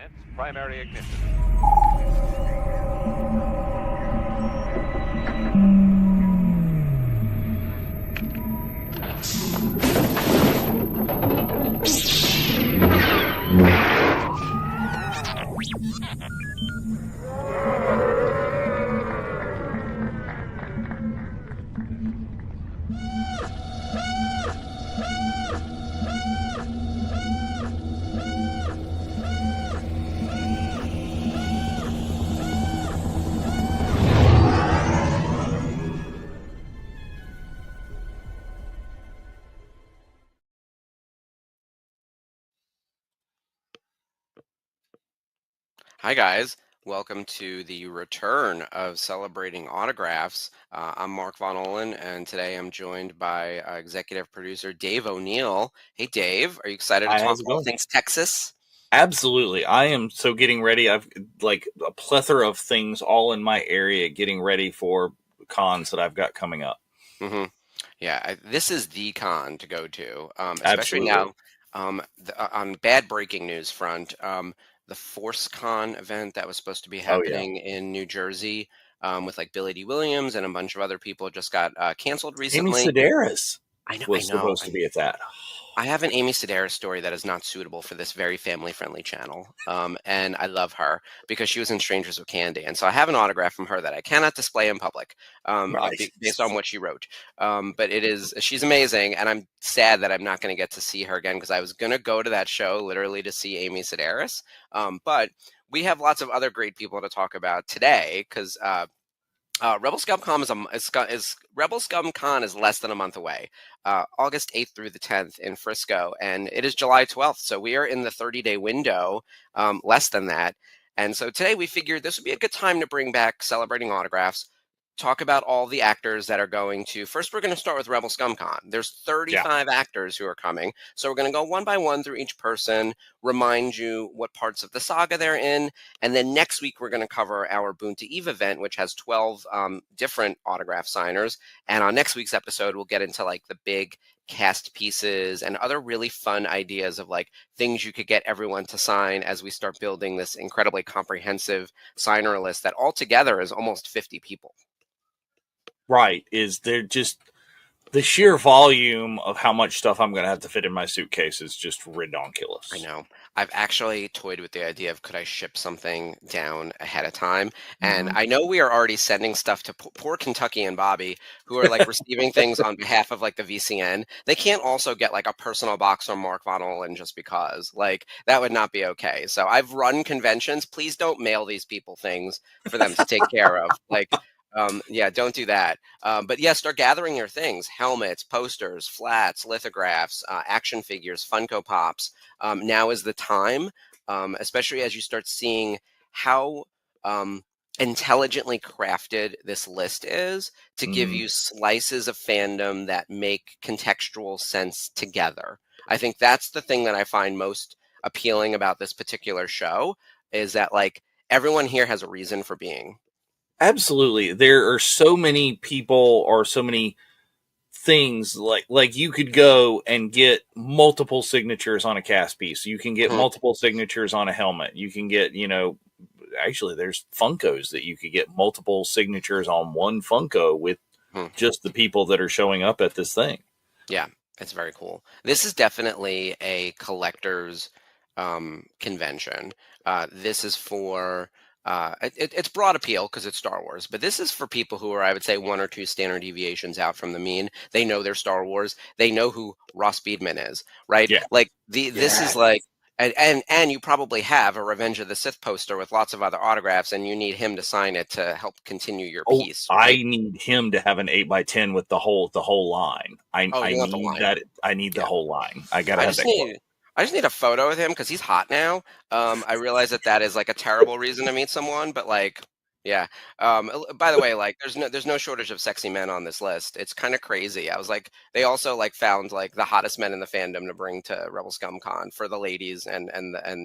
Commence primary ignition. Hi, guys. Welcome to the return of Celebrating Autographs. I'm Mark Von Olen, and today I'm joined by executive producer Dave O'Neill. Hey, Dave, are you excited to Hi, talk how's it all going? things Texas? Absolutely. I am so getting ready. I've like a plethora of things all in my area getting ready for cons that I've got coming up. hmm Yeah, this is the con to go to, especially Absolutely. now on bad breaking news front. The Force Con event that was supposed to be Oh yeah. happening in New Jersey with like Billy D. Williams and a bunch of other people just got canceled Amy recently. Sedaris I know, I was know. supposed to be at that. I have an Amy Sedaris story that is not suitable for this very family-friendly channel, and I love her because she was in Strangers with Candy, and so I have an autograph from her that I cannot display in public, Nice. based on what she wrote. But she's amazing, and I'm sad that I'm not going to get to see her again because I was going to go to that show literally to see Amy Sedaris. But we have lots of other great people to talk about today because Rebel Scum Con Rebel Scum Con is less than a month away, August 8th through the 10th in Frisco, and it is July 12th. So we are in the 30-day window, less than that. And so today we figured this would be a good time to bring back Celebrating Autographs, talk about all the actors that are going to. First, we're going to start with Rebel Scum Con. There's Yeah. 35 actors who are coming. So we're going to go one by one through each person, remind you what parts of the saga they're in, and then next week, we're going to cover our Boon to Eve event, which has 12 different autograph signers. And on next week's episode, we'll get into like the big cast pieces and other really fun ideas of like things you could get everyone to sign as we start building this incredibly comprehensive signer list that altogether is almost 50 people. Right. Is there just the sheer volume of how much stuff I'm going to have to fit in my suitcase is just ridiculous. I know. I've actually toyed with the idea of could I ship something down ahead of time? And Mhm. I know we are already sending stuff to poor Kentucky and Bobby, who are like receiving things on behalf of like the VCN. They can't also get like a personal box from Mark Von Olen just because. Like that would not be okay. So I've run conventions. Please don't mail these people things for them to take care of. Like, yeah, don't do that. But yeah, start gathering your things: helmets, posters, flats, lithographs, action figures, Funko Pops. Now is the time, especially as you start seeing how intelligently crafted this list is to give Mhm. you slices of fandom that make contextual sense together. I think that's the thing that I find most appealing about this particular show is that like everyone here has a reason for being. Absolutely. There are so many people or so many things like you could go and get multiple signatures on a cast piece. You can get Mhm. multiple signatures on a helmet. You can get, actually there's Funkos that you could get multiple signatures on one Funko with Mhm. just the people that are showing up at this thing. Yeah, it's very cool. This is definitely a collector's convention. This is for it's broad appeal because it's Star Wars, but this is for people who are, I would say, one or two standard deviations out from the mean. They know their Star Wars. They know who Ross Speedman is, right? Yeah. Like this is like. Yes. And you probably have a Revenge of the Sith poster with lots of other autographs, and you need him to sign it to help continue your Oh, piece, right? I need him to have an 8x10 with the whole line. I Oh, I you want the need line? that. I need the Yeah. whole line. I gotta I have just that quote. need I just need a photo with him because he's hot now. I realize that that is like a terrible reason to meet someone, but like, yeah. By the way, like, there's no shortage of sexy men on this list. It's kind of crazy. I was like, they also like found like the hottest men in the fandom to bring to Rebel Scum Con for the ladies and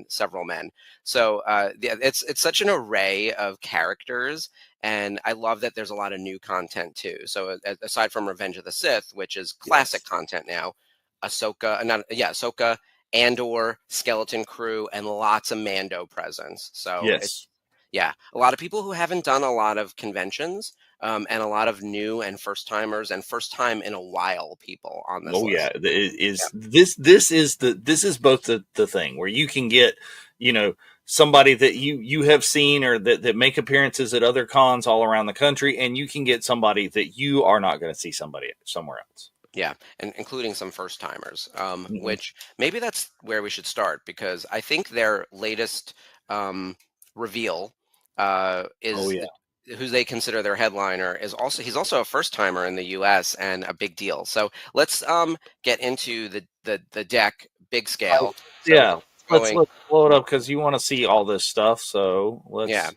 several men. So yeah, it's such an array of characters. And I love that there's a lot of new content too. So aside from Revenge of the Sith, which is classic Yes. content now, Ahsoka, not yeah, Ahsoka, Andor, Skeleton Crew, and lots of Mando presence. So Yes. yeah, a lot of people who haven't done a lot of conventions, and a lot of new and first timers and first time in a while people on this Oh yeah, list. Yeah. this is both the thing where you can get, somebody that you have seen or that make appearances at other cons all around the country, and you can get somebody that you are not going to see somebody somewhere else. Yeah, and including some first timers, Hmm. which maybe that's where we should start because I think their latest reveal Oh is yeah. who they consider their headliner is also he's also a first timer in the U.S. and a big deal. So let's get into the deck big I, scale. So yeah. Let's going, blow it up because you want to see all this stuff. So yeah,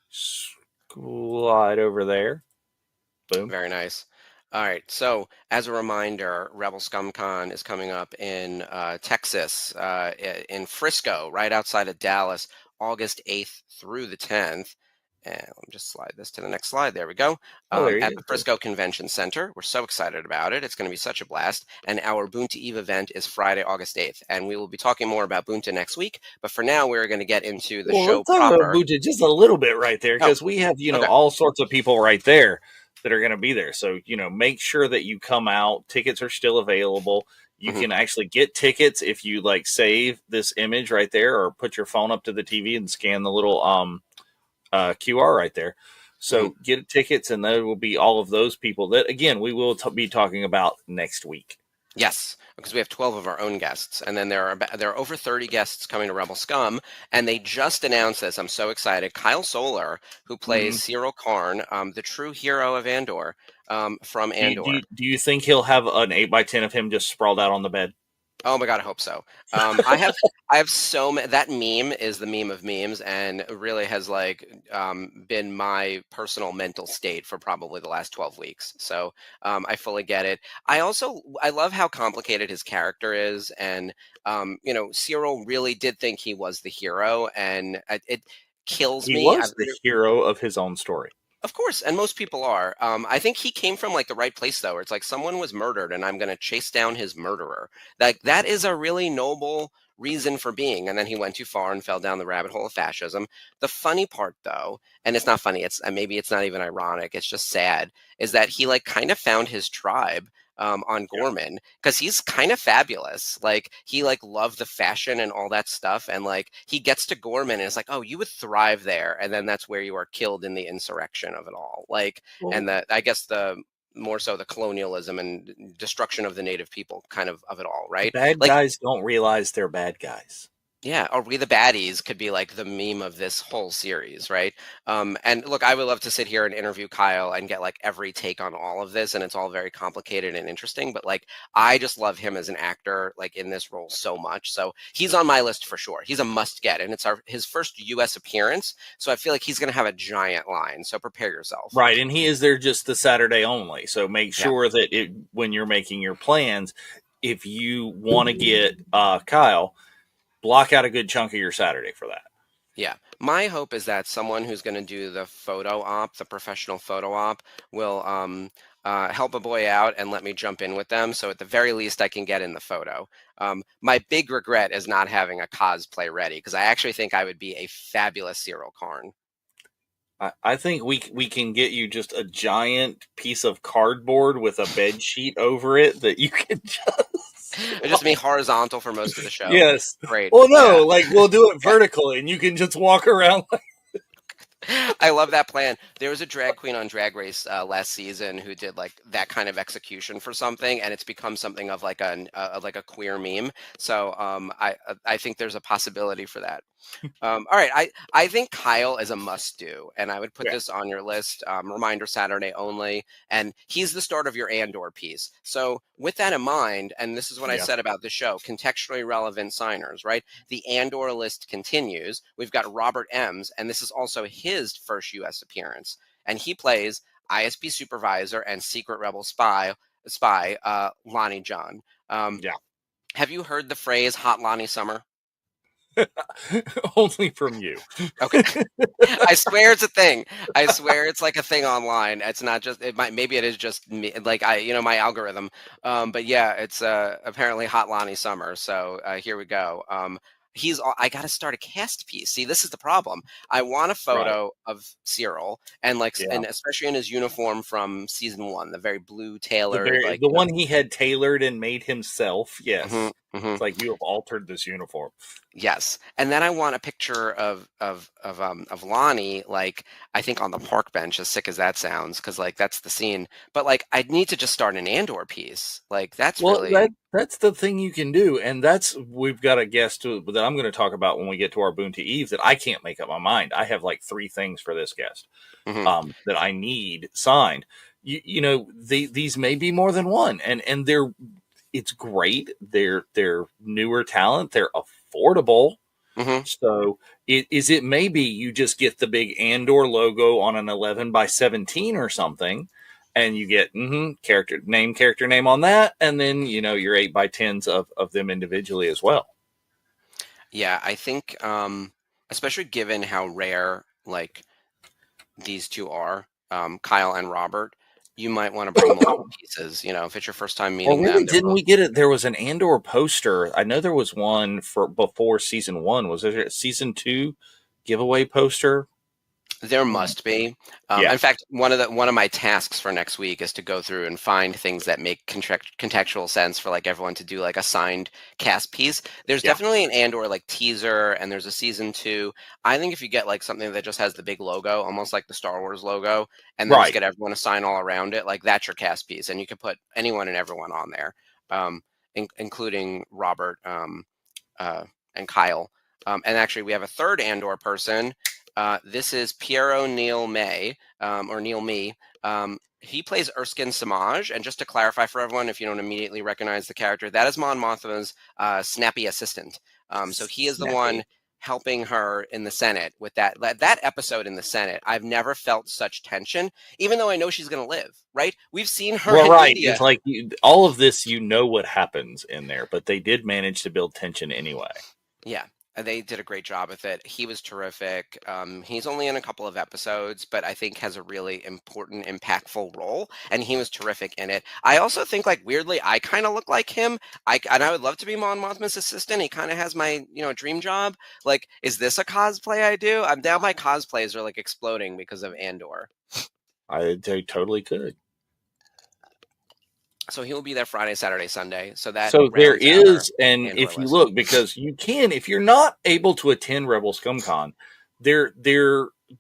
let's slide over there. Boom. very nice. All right. So, as a reminder, Rebel Scum Con is coming up in Texas, in Frisco, right outside of Dallas, August 8th through the 10th. And let me just slide this to the next slide. There we go. Oh, there At you the go. Frisco Convention Center. We're so excited about it. It's going to be such a blast. And our Boonta Eve event is Friday, August 8th. And we will be talking more about Boonta next week. But for now, we're going to get into the Well, show let's talk about proper. Buja just a little bit right there Oh, because we have, okay. all sorts of people right there that are going to be there. So, make sure that you come out. Tickets are still available. You Mhm. can actually get tickets if you like save this image right there or put your phone up to the TV and scan the little QR right there. Mhm. So get tickets, and there will be all of those people that, again, we will be talking about next week. Yes, because we have 12 of our own guests, and then there are over 30 guests coming to Rebel Scum, and they just announced this. I'm so excited. Kyle Solar, who plays Mm-hmm. Cyril Karn, the true hero of Andor, from Andor. Do you think he'll have an 8x10 of him just sprawled out on the bed? Oh my God, I hope so. I have so many. That meme is the meme of memes, and it really has like been my personal mental state for probably the last 12 weeks. So I fully get it. I love how complicated his character is, and Cyril really did think he was the hero, and it kills He me. was the hero of his own story. Of course, and most people are. I think he came from like the right place though. Where it's like someone was murdered, and I'm going to chase down his murderer. Like that is a really noble reason for being. And then he went too far and fell down the rabbit hole of fascism. The funny part though, and it's not funny. It's maybe it's not even ironic. It's just sad. Is that he like kind of found his tribe. On Yeah. Gorman because he's kind of fabulous. Like he like loved the fashion and all that stuff, and like he gets to Gorman and it's like, oh, you would thrive there, and then that's where you are killed in the insurrection of it all. Like, Well, and I guess the more so the colonialism and destruction of the native people kind of it all, right? bad Like guys don't realize they're bad guys. yeah, or We the Baddies could be like the meme of this whole series, right? And look, I would love to sit here and interview Kyle and get like every take on all of this, and it's all very complicated and interesting. But like, I just love him as an actor, like in this role so much. So he's on my list for sure. He's a must get, and it's his first U.S. appearance, so I feel like he's going to have a giant line. So prepare yourself. Right, and he is there just the Saturday only. So make Yeah. sure that when you're making your plans, if you want to get Kyle, block out a good chunk of your Saturday for that. Yeah. My hope is that someone who's going to do the photo op, the professional photo op, will help a boy out and let me jump in with them. So at the very least, I can get in the photo. My big regret is not having a cosplay ready because I actually think I would be a fabulous Cyril Karn. I think we can get you just a giant piece of cardboard with a bed sheet over it that you can just It just be horizontal for most of the show. yes. Great. Well, Yeah. no, like we'll do it Yeah. vertically, and you can just walk around. I love that plan. There was a drag queen on Drag Race last season who did like that kind of execution for something, and it's become something of like a queer meme. So I think there's a possibility for that. All right, I think Kyle is a must do, and I would put Yeah. this on your list. Reminder Saturday only, and he's the start of your Andor piece. So with that in mind, and this is what I Yeah. said about the show: contextually relevant signers, right? The Andor list continues. We've got Robert Ems, and this is also his first U.S. appearance, and he plays ISB supervisor and secret rebel spy Lonnie John. Yeah. Have you heard the phrase "Hot Lonnie Summer"? Only from you. Okay. I swear it's a thing. I swear it's like a thing online. It's not just it might maybe it is just me like my algorithm. But yeah, it's apparently Hot Lonnie Summer. So here we go. I got to start a cast piece. See, this is the problem. I want a Right. photo of Cyril and Yeah. and especially in his uniform from season 1, the very blue The tailored very like, the one he had tailored and made himself. mhm, Yes. mhm. It's like you have altered this uniform. Yes, and then I want a picture of Lonnie, like, I think on the park bench, as sick as that sounds, because like, that's the scene, but, like, I'd need to just start an Andor piece, like, that's Well, really that's the thing you can do, and that's we've got a guest that I'm going to talk about when we get to our Boon to Eve that I can't make up my mind. I have like 3 things for this guest mhm, that I need signed. These may be more than one, and it's great. They're newer talent. They're affordable. mhm. So it maybe you just get the big Andor logo on an 11 by 17 or something, and you get character name on that, and then your 8 by 10s of them individually as well. Yeah, I think, especially given how rare, like, these 2 are, Kyle and Robert, you might wanna bring multiple pieces, if it's your first time Or meeting really, them, they're didn't both we get it? There was an Andor poster. I know there was one for before season 1. Was there a season 2 giveaway poster? There Hmm. must be. Yeah, In fact, one of my tasks for next week is to go through and find things that make contextual sense for like everyone to do like a signed cast piece. There's yeah, definitely an Andor like teaser, and there's a season 2. I think if you get like something that just has the big logo, almost like the Star Wars logo, and then just right. get everyone to sign all around it, like that's your cast piece, and you can put anyone and everyone on there, um, including Robert, uh, and Kyle. And actually, we have a third Andor person. This is Piero Neil May, or Neil Me. He plays Erskine Samaj. And just to clarify for everyone, if you don't immediately recognize the character, that is Mon Mothma's snappy assistant. So he is the one Snappy. helping her in the Senate with that episode in the Senate. I've never felt such tension, even though I know she's going to live. Right? We've seen her Well, in right. It's media. like all of this, what happens in there, but they did manage to build tension anyway. Yeah, they did a great job with it. He was terrific. He's only in a couple of episodes, but I think has a really important, impactful role, and he was terrific in it. I also think, like weirdly, I kind of look like him. I would love to be Mon Mothma's assistant. He kind of has my dream job. Like, is this a cosplay I do? I'm down. My cosplays are like exploding because of Andor. They totally could. So he will be there Friday, Saturday, Sunday. So that So there rounds out our is, and Andor if you list. look, because you can, if you're not able to attend Rebel Scum Con, there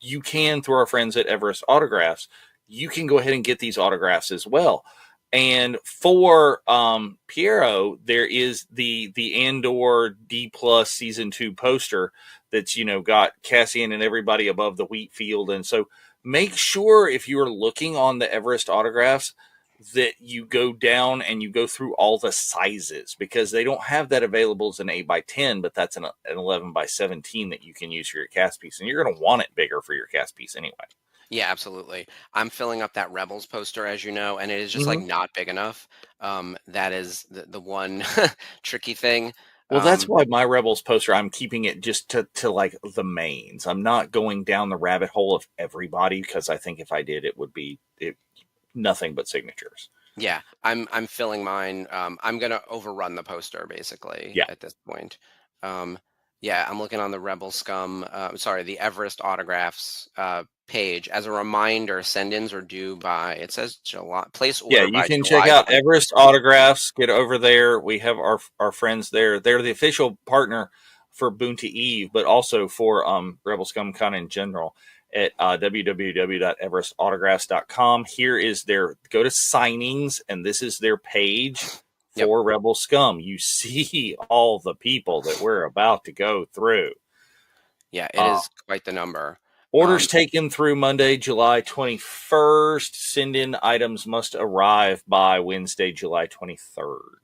you can through our friends at Everest Autographs. You can go ahead and get these autographs as well. And for Piero, there is the Andor D plus season 2 poster that's got Cassian and everybody above the wheat field, and so make sure if you are looking on the Everest Autographs that you go down and you go through all the sizes, because they don't have that available as an 8 by 10, but that's an 11 by 17 that you can use for your cast piece, and you're going to want it bigger for your cast piece anyway. Yeah, absolutely. I'm filling up that Rebels poster, as you know, and it is just like Mm-hmm. not big enough. That is the one tricky thing. Well, that's Um, why my Rebels poster, I'm keeping it just to like the mains. I'm not going down the rabbit hole of everybody, because I think if I did, it would be nothing but signatures. yeah, I'm filling mine. I'm gonna overrun the poster basically Yeah. at this point. Um, yeah, I'm looking on the Rebel Scum. Sorry, the Everest autographs page. As a reminder, send-ins are due by. It says July. Place Yeah, order you by can check July out 20. Everest Autographs. Get over there. We have our friends there. They're the official partner for Boon to Eve, but also for Rebel Scum Con in general at www.everestautographs.com. Here is their go to signings, and this is their page Yep. for Rebel Scum. You see all the people that we're about to go through. Yeah, it Uh, is quite the number. Orders Um, taken through Monday, July 21st. Send in items must arrive by Wednesday, July 23rd.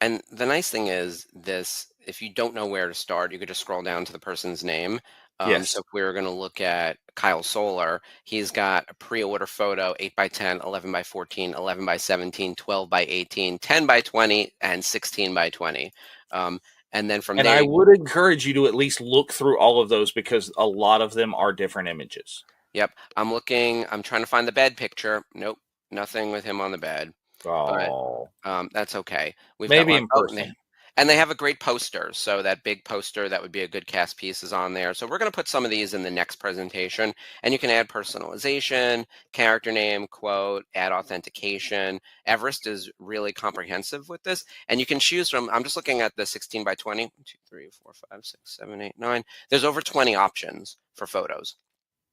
And the nice thing is this, if you don't know where to start, you could just scroll down to the person's name. So Yes. if we were going to look at Kyle Solar, he's got a pre-order photo, 8 by 10, 11 by 14, 11 by 17, 12 by 18, 10 by 20, and 16 by 20. Um, And then from And there, I would encourage you to at least look through all of those because a lot of them are different images. yep, I'm trying to find the bed picture. Nope, nothing with him on the bed, but Oh, that's okay. We've got maybe one. in Oh, person. and they have a great poster. So that big poster that would be a good cast piece is on there. So we're going to put some of these in the next presentation, and you can add personalization, character name, quote, add authentication. Everest is really comprehensive with this, and you can choose from. I'm just looking at the 16 by 20. 1, 2, 3, 4, 5, 6, 7, 8, 9. There's over 20 options for photos.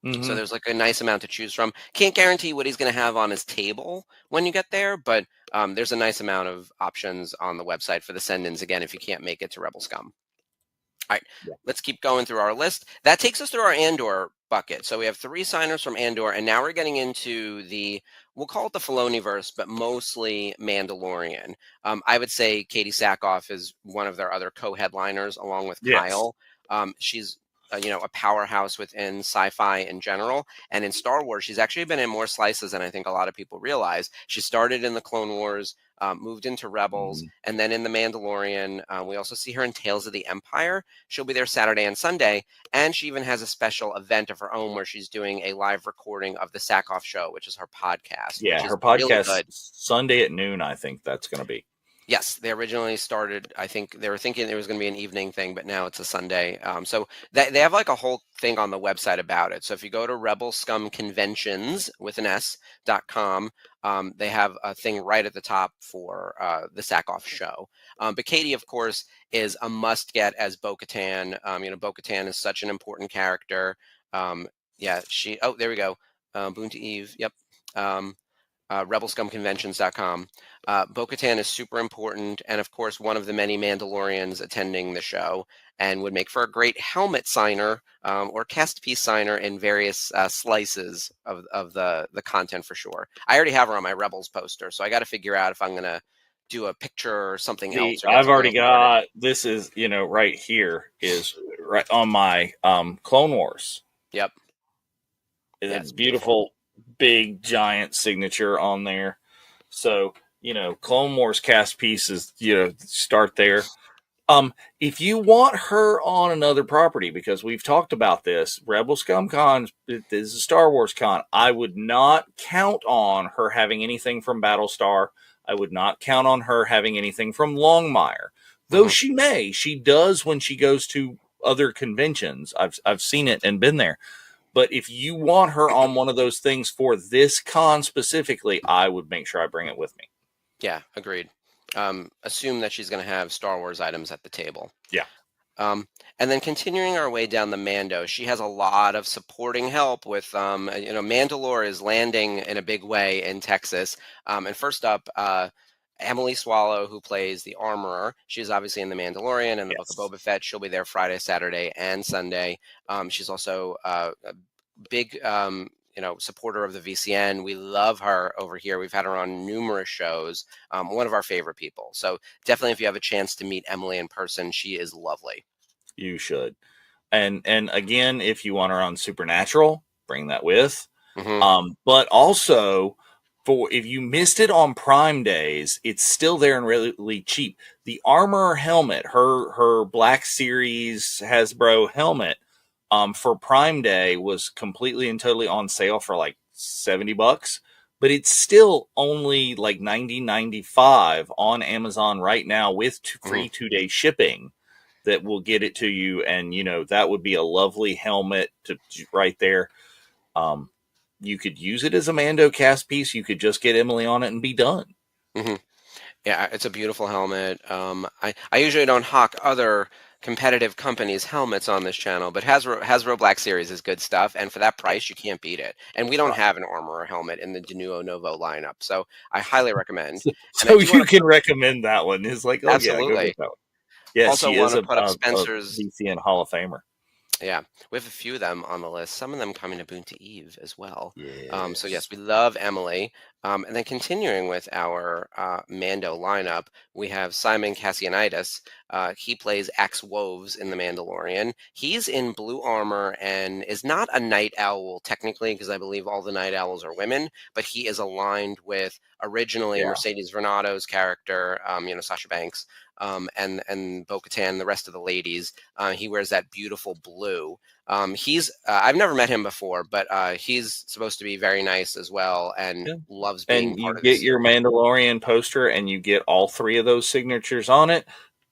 So Mm-hmm. there's like a nice amount to choose from. Can't guarantee what he's going to have on his table when you get there, but there's a nice amount of options on the website for the send-ins again if you can't make it to Rebel Scum. All right, Yeah. let's keep going through our list. That takes us through our Andor bucket. So we have 3 signers from Andor, and now we're getting into we'll call it the Filoniverse, but mostly Mandalorian. I would say Katie Sackhoff is one of their other co-headliners along with Yes. Kyle. She's a powerhouse within sci-fi in general, and in Star Wars she's actually been in more slices than I think a lot of people realize. She started in the Clone Wars, moved into Rebels, Mm-hmm. and then in the Mandalorian. We also see her in Tales of the Empire. She'll be there Saturday and Sunday, and she even has a special event of her own where she's doing a live recording of the Sackhoff Show, which is her podcast, which Yeah, is her really podcast good. Sunday at noon, I think that's going to be. Yes, they originally started. I think they were thinking it was going to be an evening thing, but now it's a Sunday. So they have like a whole thing on the website about it. So if you go to Rebel Scum Conventions with an S.com, they have a thing right at the top for the Sackhoff Show. But Katie, of course, is a must get as Bo-Katan. Bo-Katan is such an important character. Yeah, oh, there we go. Boonta Eve. Yep. RebelScumConventions.com. Bo-Katan is super important, and of course, one of the many Mandalorians attending the show, and would make for a great helmet signer or cast piece signer in various slices of the content for sure. I already have her on my Rebels poster, so I got to figure out if I'm going to do a picture or something else, or get I've something already else started. got this is right here is right on my Clone Wars. Yep. Is Yeah, a it's beautiful. beautiful big giant signature on there. So Clone Wars cast pieces start there. If you want her on another property, because we've talked about this, Rebel Scum Con is a Star Wars con. I would not count on her having anything from Battlestar. I would not count on her having anything from Longmire. Though Hmm. she does when she goes to other conventions. I've seen it and been there. But if you want her on one of those things for this con specifically, I would make sure I bring it with me. Yeah, agreed. Assume that she's going to have Star Wars items at the table. Yeah. And then continuing our way down the Mando, she has a lot of supporting help with, Mandalore is landing in a big way in Texas. And first up, Emily Swallow, who plays the Armorer. She's obviously in The Mandalorian and the Book of Yes. Boba Fett. She'll be there Friday, Saturday, and Sunday. She's also a big, supporter of the VCN. We love her over here. We've had her on numerous shows. One of our favorite people. So definitely, if you have a chance to meet Emily in person, she is lovely. You should. And again, if you want her on Supernatural, bring that with. Hmm. But also, for if you missed it on Prime days, it's still there and really cheap. The Armor helmet, her Black Series Hasbro helmet, for Prime Day was completely and totally on sale for like $70, but it's still only like $90.95 on Amazon right now with Hmm. free 2-day shipping. That will get it to you, and that would be a lovely helmet to right there. You could use it as a Mando cast piece. You could just get Emily on it and be done. Hmm. Yeah, it's a beautiful helmet. I usually don't hawk other competitive companies' helmets on this channel, but Hasbro Black Series is good stuff, and for that Yeah. price, you can't beat it. And we don't Right. have an Armorer helmet in the Denuo Novo lineup, so I highly recommend. And I So do want you to can recommend that one. It's like, oh yeah, go absolutely get that one. Yes, also she want is to a, put up Spencer's. VCN Hall of Famer. Yeah, we have a few of them on the list. Some of them coming to Boonta Eve as well. So Yes. yes, we love Emily. And then continuing with our Mando lineup, we have Simon Cassianitis. He plays Axe Woves in The Mandalorian. He's in blue armor and is not a night owl technically, because I believe all the night owls are women, but he is aligned with originally Yeah. Mercedes Vernato's character, Sasha Banks. and Bo-Katan, the rest of the ladies. He wears that beautiful blue. He's I've never met him before, but he's supposed to be very nice as well, and Yeah. loves being And you part of the get your series. Mandalorian poster, and you get all three of those signatures on it.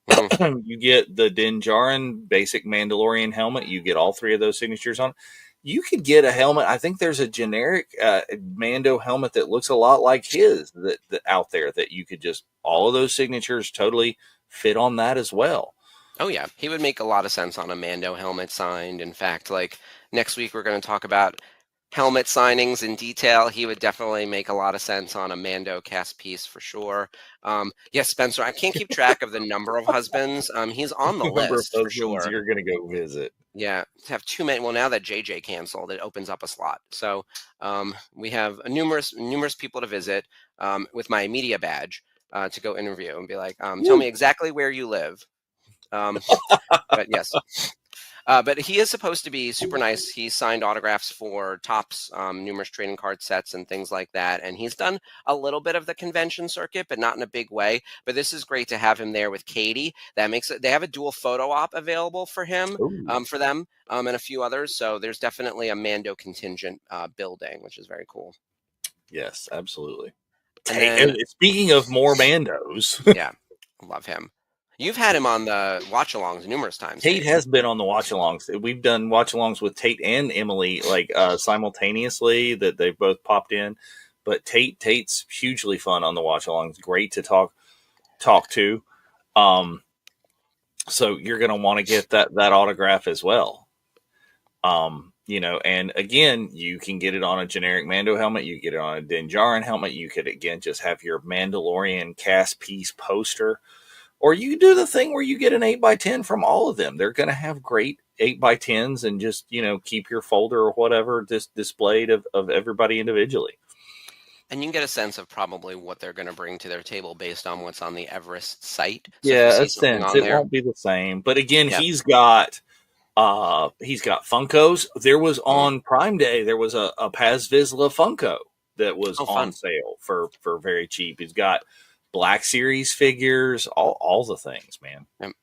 Mhm. You get the Din Djarin basic Mandalorian helmet. You get all three of those signatures on it. You could get a helmet. I think there's a generic Mando helmet that looks a lot like his that out there that you could just all of those signatures totally fit on that as well. Oh yeah, he would make a lot of sense on a Mando helmet signed. In fact, like next week we're going to talk about helmet signings in detail. He would definitely make a lot of sense on a Mando cast piece for sure. Yes, Spencer, I can't keep track of the number of husbands. He's on the The number of list for husbands sure. you're going to go visit. Yeah, to have too many. Well, now that JJ canceled, it opens up a slot. So we have a numerous people to visit with my media badge to go interview and be like, tell Woo. me exactly where you live. Um, but yes, but he is supposed to be super nice. He signed autographs for Topps, numerous trading card sets and things like that. And he's done a little bit of the convention circuit, but not in a big way. But this is great to have him there with Katie. That makes it. They have a dual photo op available for him, Ooh. for them, and a few others. So there's definitely a Mando contingent building, which is very cool. Yes, absolutely. And then, Speaking of more Mandos, yeah, love him. You've had him on the watch-alongs numerous times, Tate Dave. has been on the watch alongs. We've done watch alongs with Tate and Emily like simultaneously that they've both popped in. But Tate's hugely fun on the watch alongs. Great to talk to. So you're gonna want to get that autograph as well. And again, you can get it on a generic Mando helmet. You get it on a Din Djarin helmet. You could again just have your Mandalorian cast piece poster. Or you do the thing where you get an 8x10 from all of them. They're going to have great 8x10s and just, keep your folder or whatever displayed of everybody individually. And you can get a sense of probably what they're going to bring to their table based on what's on the Everest site. So if you Yeah, see a something sense. on It there, won't be the same. But again, yeah. he's got Funkos. There was Mhm. on Prime Day, there was a Paz Vizsla Funko that was Oh, on fun. sale for very cheap. He's got Black Series figures, all the things, man. Yep.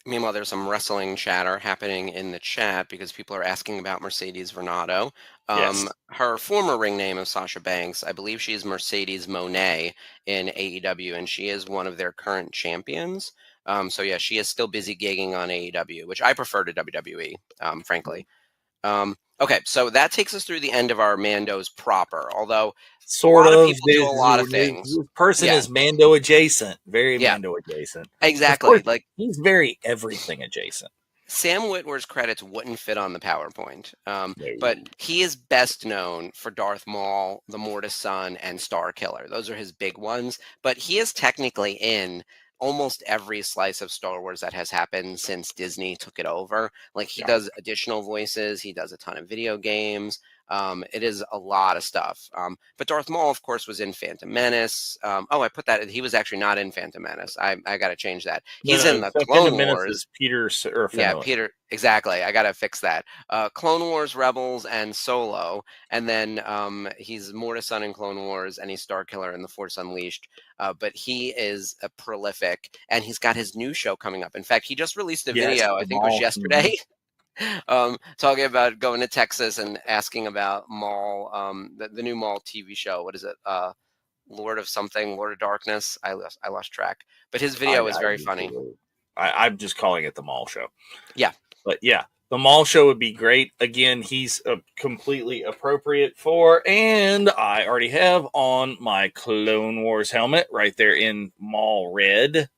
Meanwhile, there's some wrestling chatter happening in the chat because people are asking about Mercedes Vernado. Yes. Her former ring name is Sasha Banks. I believe she's Mercedes Monet in AEW, and she is one of their current champions. So yeah, she is still busy gigging on AEW, which I prefer to WWE, frankly. Okay, so that takes us through the end of our Mandos proper. Although a Sort lot of of. people do a lot of things. This person Yeah, is Mando adjacent, very yeah, Mando adjacent. Of exactly. course, Like he's very everything adjacent. Sam Witwer's credits wouldn't fit on the PowerPoint, but No. he is best known for Darth Maul, the Mortis Son, and Star Killer. Those are his big ones. But he is technically in almost every slice of Star Wars that has happened since Disney took it over. Like he Yeah. does additional voices, he does a ton of video games. It is a lot of stuff. But Darth Maul, of course, was in Phantom Menace. I put that. He was actually not in Phantom Menace. I got to change that. He's in the Phantom Clone Menace Wars. is Peter or Yeah, Finley. Peter. Exactly. I gotta fix that. Clone Wars, Rebels, and Solo, and then he's Mortis Son in Clone Wars, and he's Star Killer in The Force Unleashed. But he is a prolific, and he's got his new show coming up. In fact, he just released a Yes, video. I the think it was Maul. yesterday. Talking about going to Texas and asking about Maul, the new Maul TV show. What is it? Lord of something, Lord of Darkness. I lost track. But his video is very funny. I'm just calling it the Mall Show. Yeah. But yeah, the Mall Show would be great. Again, he's completely appropriate for, and I already have on my Clone Wars helmet right there in Mall Red.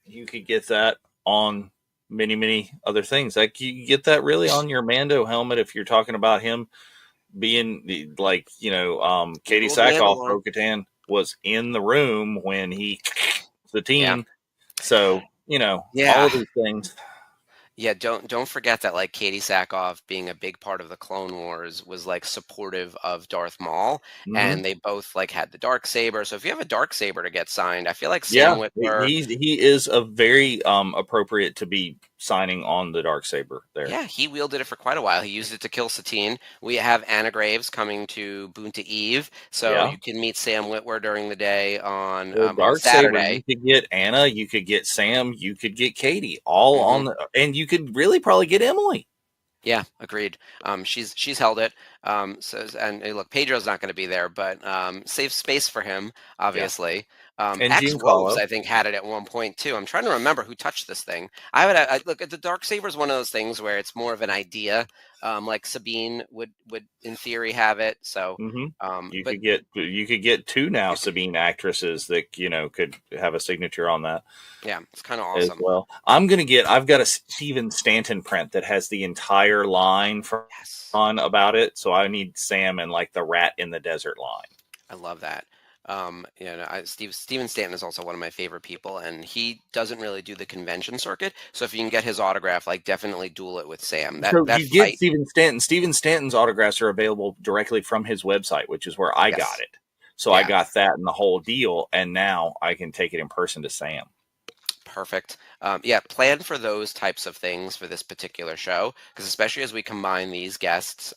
You could get that on many other things. Like you get that really on your Mando helmet if you're talking about him being like, Katie Ruled Sackhoff, Mandalore. Bo-Katan was in the room when he the team. Yeah. So, Yeah. all of these things. Yeah, don't forget that like Katie Sackhoff being a big part of the Clone Wars was like supportive of Darth Maul, Hmm. and they both like had the dark saber. So if you have a dark saber to get signed, I feel like Sam Yeah, Witwer. he is a very appropriate to be signing on the dark saber there. Yeah, he wielded it for quite a while. He used it to kill Satine. We have Anna Graves coming to Boonta Eve, so Yeah. you can meet Sam Witwer during the day Well, on dark saber, you Saturday. could get Anna, you could get Sam, you could get Katie, all Hmm. on the, and you could really probably get Emily. Yeah, agreed. She's held it. So and look, Pedro's not going to be there, but save space for him, Yeah, obviously. and Ex Woves, Giancarlo. I think, had it at one point too. I'm trying to remember who touched this thing. Look at the dark saber is one of those things where it's more of an idea. Like Sabine would in theory have it. So, Hmm. but You could get two now Sabine actresses that could have a signature on that yeah, it's kind of as awesome. well. I've got a Steven Stanton print that has the entire line from Yes. on about it, so I need Sam and like the rat in the desert line. I love that. Steven Stanton is also one of my favorite people, and he doesn't really do the convention circuit. So if you can get his autograph, like definitely duel it with Sam. That So that you get fight, Steven Stanton. Steven Stanton's autographs are available directly from his website, which is where I got yes, it. So I yeah, got that and the whole deal, and now I can take it in person to Sam. perfect. Yeah, plan for those types of things for this particular show, because especially as we combine these guests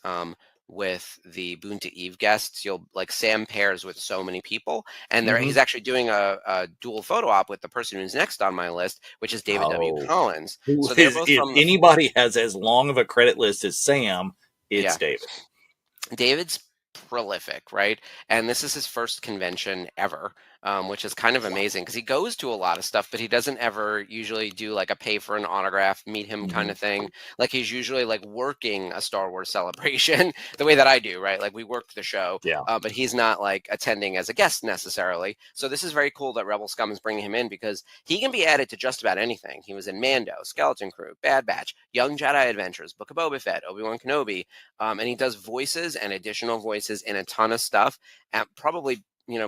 with the Boonta Eve guests, you'll like Sam pairs with so many people, and Hmm. he's actually doing a dual photo op with the person who's next on my list, which is David W. Oh, Collins. who So they're is both if from the anybody has as long of a credit list as Sam, it's yeah. David. David's prolific, right? And this is his first convention ever, which is kind of amazing because he goes to a lot of stuff, but he doesn't ever usually do like a pay for an autograph, meet him kind Hmm. of thing. Like he's usually like working a Star Wars celebration the way that I do, right? Like we work the show, Yeah, but he's not like attending as a guest necessarily. So this is very cool that Rebel Scum is bringing him in because he can be added to just about anything. He was in Mando, Skeleton Crew, Bad Batch, Young Jedi Adventures, Book of Boba Fett, Obi-Wan Kenobi, and he does voices and additional voices in a ton of stuff. And probably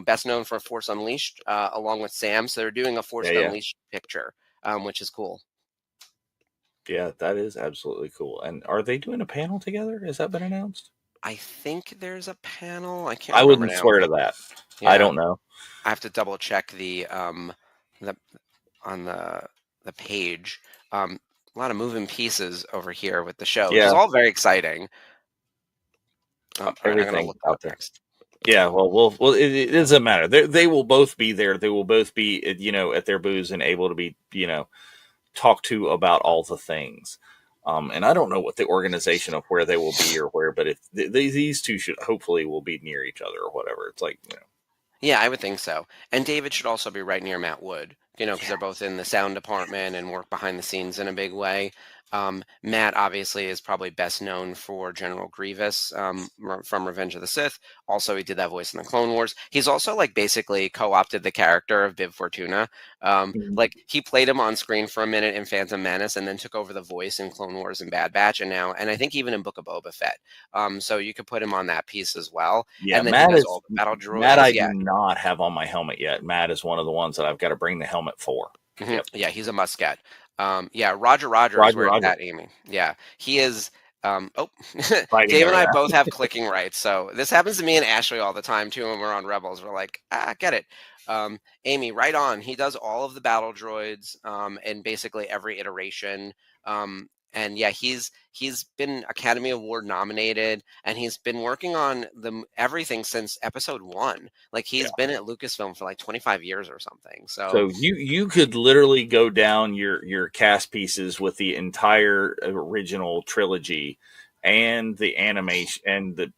best known for Force Unleashed, along with Sam. So they're doing a yeah, Force yeah, Unleashed picture, which is cool. yeah. That is absolutely cool. And are they doing a panel together? Has that been announced? I think there's a panel. I can't I remember wouldn't now. swear to that. I Yeah, don't know. I have to double check the on the page. A lot of moving pieces over here with the show, which is Yeah, all very exciting. All right, I'm gonna everything look it out up there. next. Yeah, well, it doesn't matter. They will both be there. They will both be, at their booths and able to be, talked to about all the things. And I don't know what the organization of where they will be or where, but if these two should hopefully will be near each other or whatever. It's like, Yeah, I would think so. And David should also be right near Matt Wood, because they're both yes, in the sound department and work behind the scenes in a big way. Matt obviously is probably best known for General Grievous from Revenge of the Sith. Also, he did that voice in the Clone Wars. He's also like basically co-opted the character of Bib Fortuna. mhm, Like he played him on screen for a minute in Phantom Menace, and then took over the voice in Clone Wars and Bad Batch, and I think even in Book of Boba Fett. So you could put him on that piece as well. yeah. And then he does all the battle Matt. droids. I Yeah. do not have on my helmet yet. Matt is one of the ones that I've got to bring the helmet for. Mhm. Yep, Yeah, he's a must-get. Yeah, Roger is Roger, where it's Roger, at, Amy. Yeah, he is. Oh, fighting Dave and over I that. both have clicking rights, so this happens to me and Ashley all the time too. When we're on Rebels, we're like, get it. Amy, right on. He does all of the battle droids, and basically every iteration. And yeah, he's been Academy Award nominated, and he's been working on everything since episode one. Like Yeah. he's been at Lucasfilm for like 25 years or something. So So you could literally go down your cast pieces with the entire original trilogy and the animation and the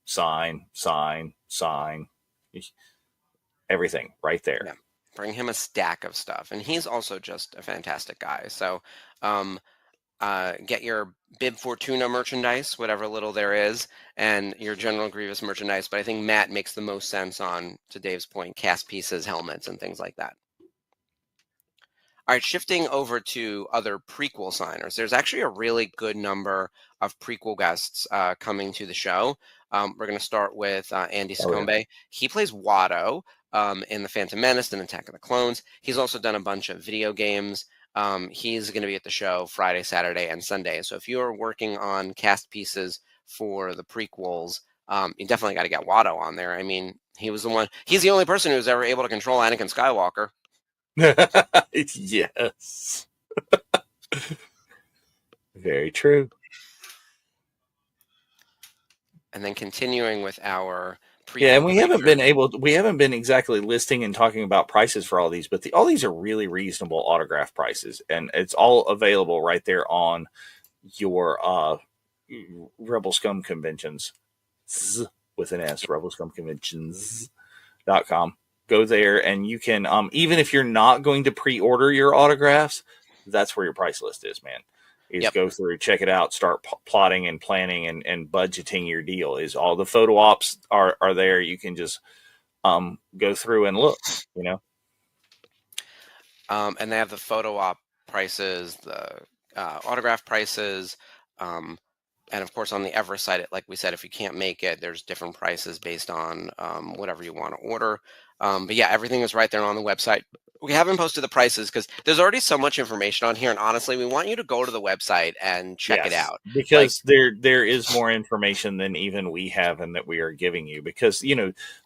sign, everything right there. yeah, bring him a stack of stuff, and he's also just a fantastic guy. So, um, get your Bib Fortuna merchandise, whatever little there is, and your General Grievous merchandise. But I think Matt makes the most sense on, to Dave's point, cast pieces, helmets, and things like that. All right, shifting over to other prequel signers. There's actually a really good number of prequel guests coming to the show. We're going to start with Andy Oh yeah. Secombe. He plays Watto in The Phantom Menace and Attack of the Clones. He's also done a bunch of video games. He's going to be at the show Friday, Saturday, and Sunday. So if you're working on cast pieces for the prequels, you definitely got to get Watto on there. I mean, he's the only person who's ever able to control Anakin Skywalker. Yes. Very true. And then continuing with our prequel. Yeah, and we haven't been exactly listing and talking about prices for all these, but all these are really reasonable autograph prices, and it's all available right there on your Rebel Scum Conventions with an S, rebelscumconventions.com. Go there and you can, even if you're not going to pre-order your autographs, that's where your price list is, man. Go through, check it out, start plotting and planning and budgeting your deal. Is all the photo ops are there. You can just go through and look, and they have the photo op prices, the autograph prices, and of course on the Everest site, like we said, if you can't make it, there's different prices based on whatever you want to order. But yeah, everything is right there on the website. We haven't posted the prices because there's already so much information on here, and honestly, we want you to go to the website and check it out, because there is more information than even we have and that we are giving you. Because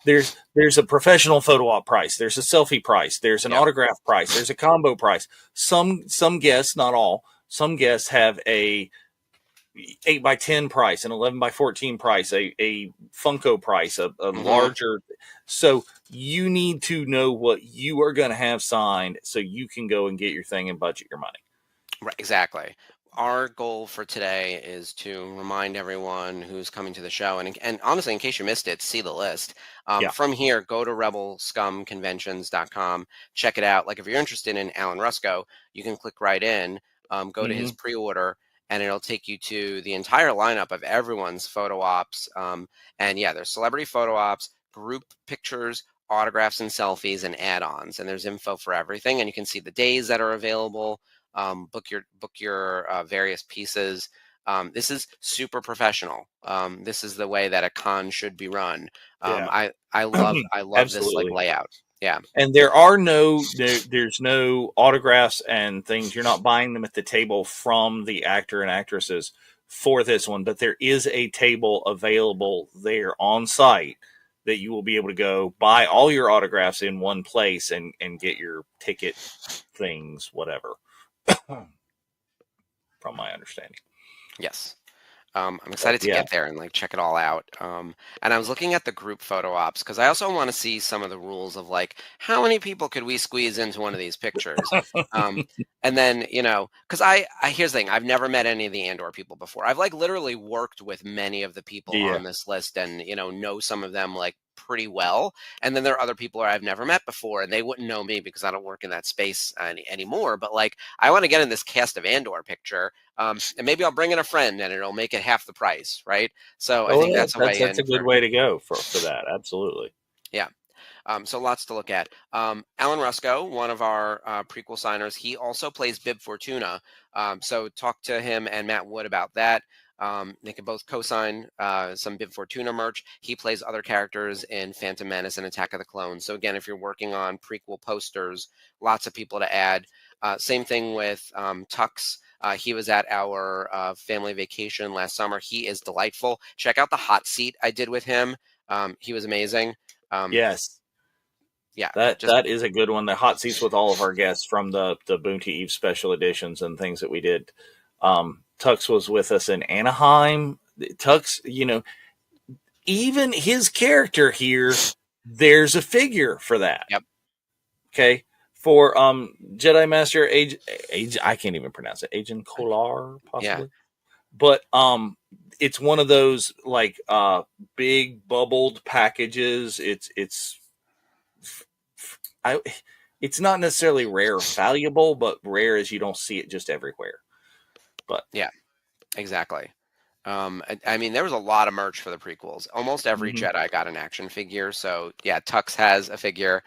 there's a professional photo op price, there's a selfie price, there's an autograph price, there's a combo price. Some guests, not all, some guests have a 8x10 price, an 11x14 price, a Funko price, a larger. So you need to know what you are going to have signed so you can go and get your thing and budget your money. Right, exactly. Our goal for today is to remind everyone who's coming to the show, and honestly, in case you missed it, see the list. From here, go to rebelscumconventions.com, check it out. Like if you're interested in Alan Rusko, you can click right in, go to his pre-order, and it'll take you to the entire lineup of everyone's photo ops. And yeah, there's celebrity photo ops, group pictures, autographs and selfies, and add-ons. And there's info for everything. And you can see the days that are available, book your various pieces. This is super professiontional. This is the way that a con should be run. I love this like layout. Yeah. And there's no autographs and things. You're not buying them at the table from the actor and actresses for this one, but there is a table available there on site that you will be able to go buy all your autographs in one place and get your ticket things, whatever, from my understanding. Yes. I'm excited to get there and like check it all out. And I was looking at the group photo ops because I also want to see some of the rules of like how many people could we squeeze into one of these pictures. And then because here's the thing, I've never met any of the Andor people before. I've like literally worked with many of the people on this list and know some of them like pretty well, and then there are other people I've never met before and they wouldn't know me because I don't work in that space anymore, but like I want to get in this cast of Andor picture, and maybe I'll bring in a friend and it'll make it half the price, right? So I think that's a good way to go for that. Absolutely. Yeah. So lots to look at. Alan Rusko, one of our prequel signers, he also plays Bib Fortuna. So talk to him and Matt Wood about that. They can both co-sign some Bib Fortuna merch. He plays other characters in Phantom Menace and Attack of the Clones. So again, if you're working on prequel posters, lots of people to add. Same thing with Tux. He was at our family vacation last summer. He is delightful. Check out the hot seat I did with him. He was amazing. Yes. Yeah, that is a good one. The hot seats with all of our guests from the Boonty Eve special editions and things that we did. Tux was with us in Anaheim. Tux, even his character here, there's a figure for that. Yep. Okay. For Jedi Master Age, I can't even pronounce it. Agent Kolar, possibly. Yeah. But it's one of those like big bubbled packages. It's not necessarily rare or valuable, but rare as you don't see it just everywhere. But yeah, exactly. I mean, there was a lot of merch for the prequels. Almost every Jedi got an action figure. So yeah, Tux has a figure.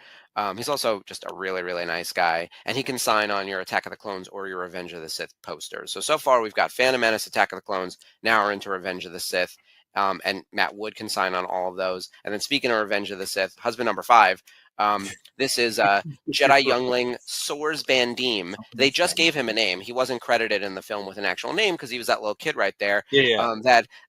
He's also just a really, really nice guy, and he can sign on your Attack of the Clones or your Revenge of the Sith posters. So far we've got Phantom Menace, Attack of the Clones. Now we're into Revenge of the Sith, and Matt Wood can sign on all of those. And then speaking of Revenge of the Sith, husband number 5, This is Jedi youngling Soars Bandim. They just gave him a name. He wasn't credited in the film with an actual name because he was that little kid right there. Yeah.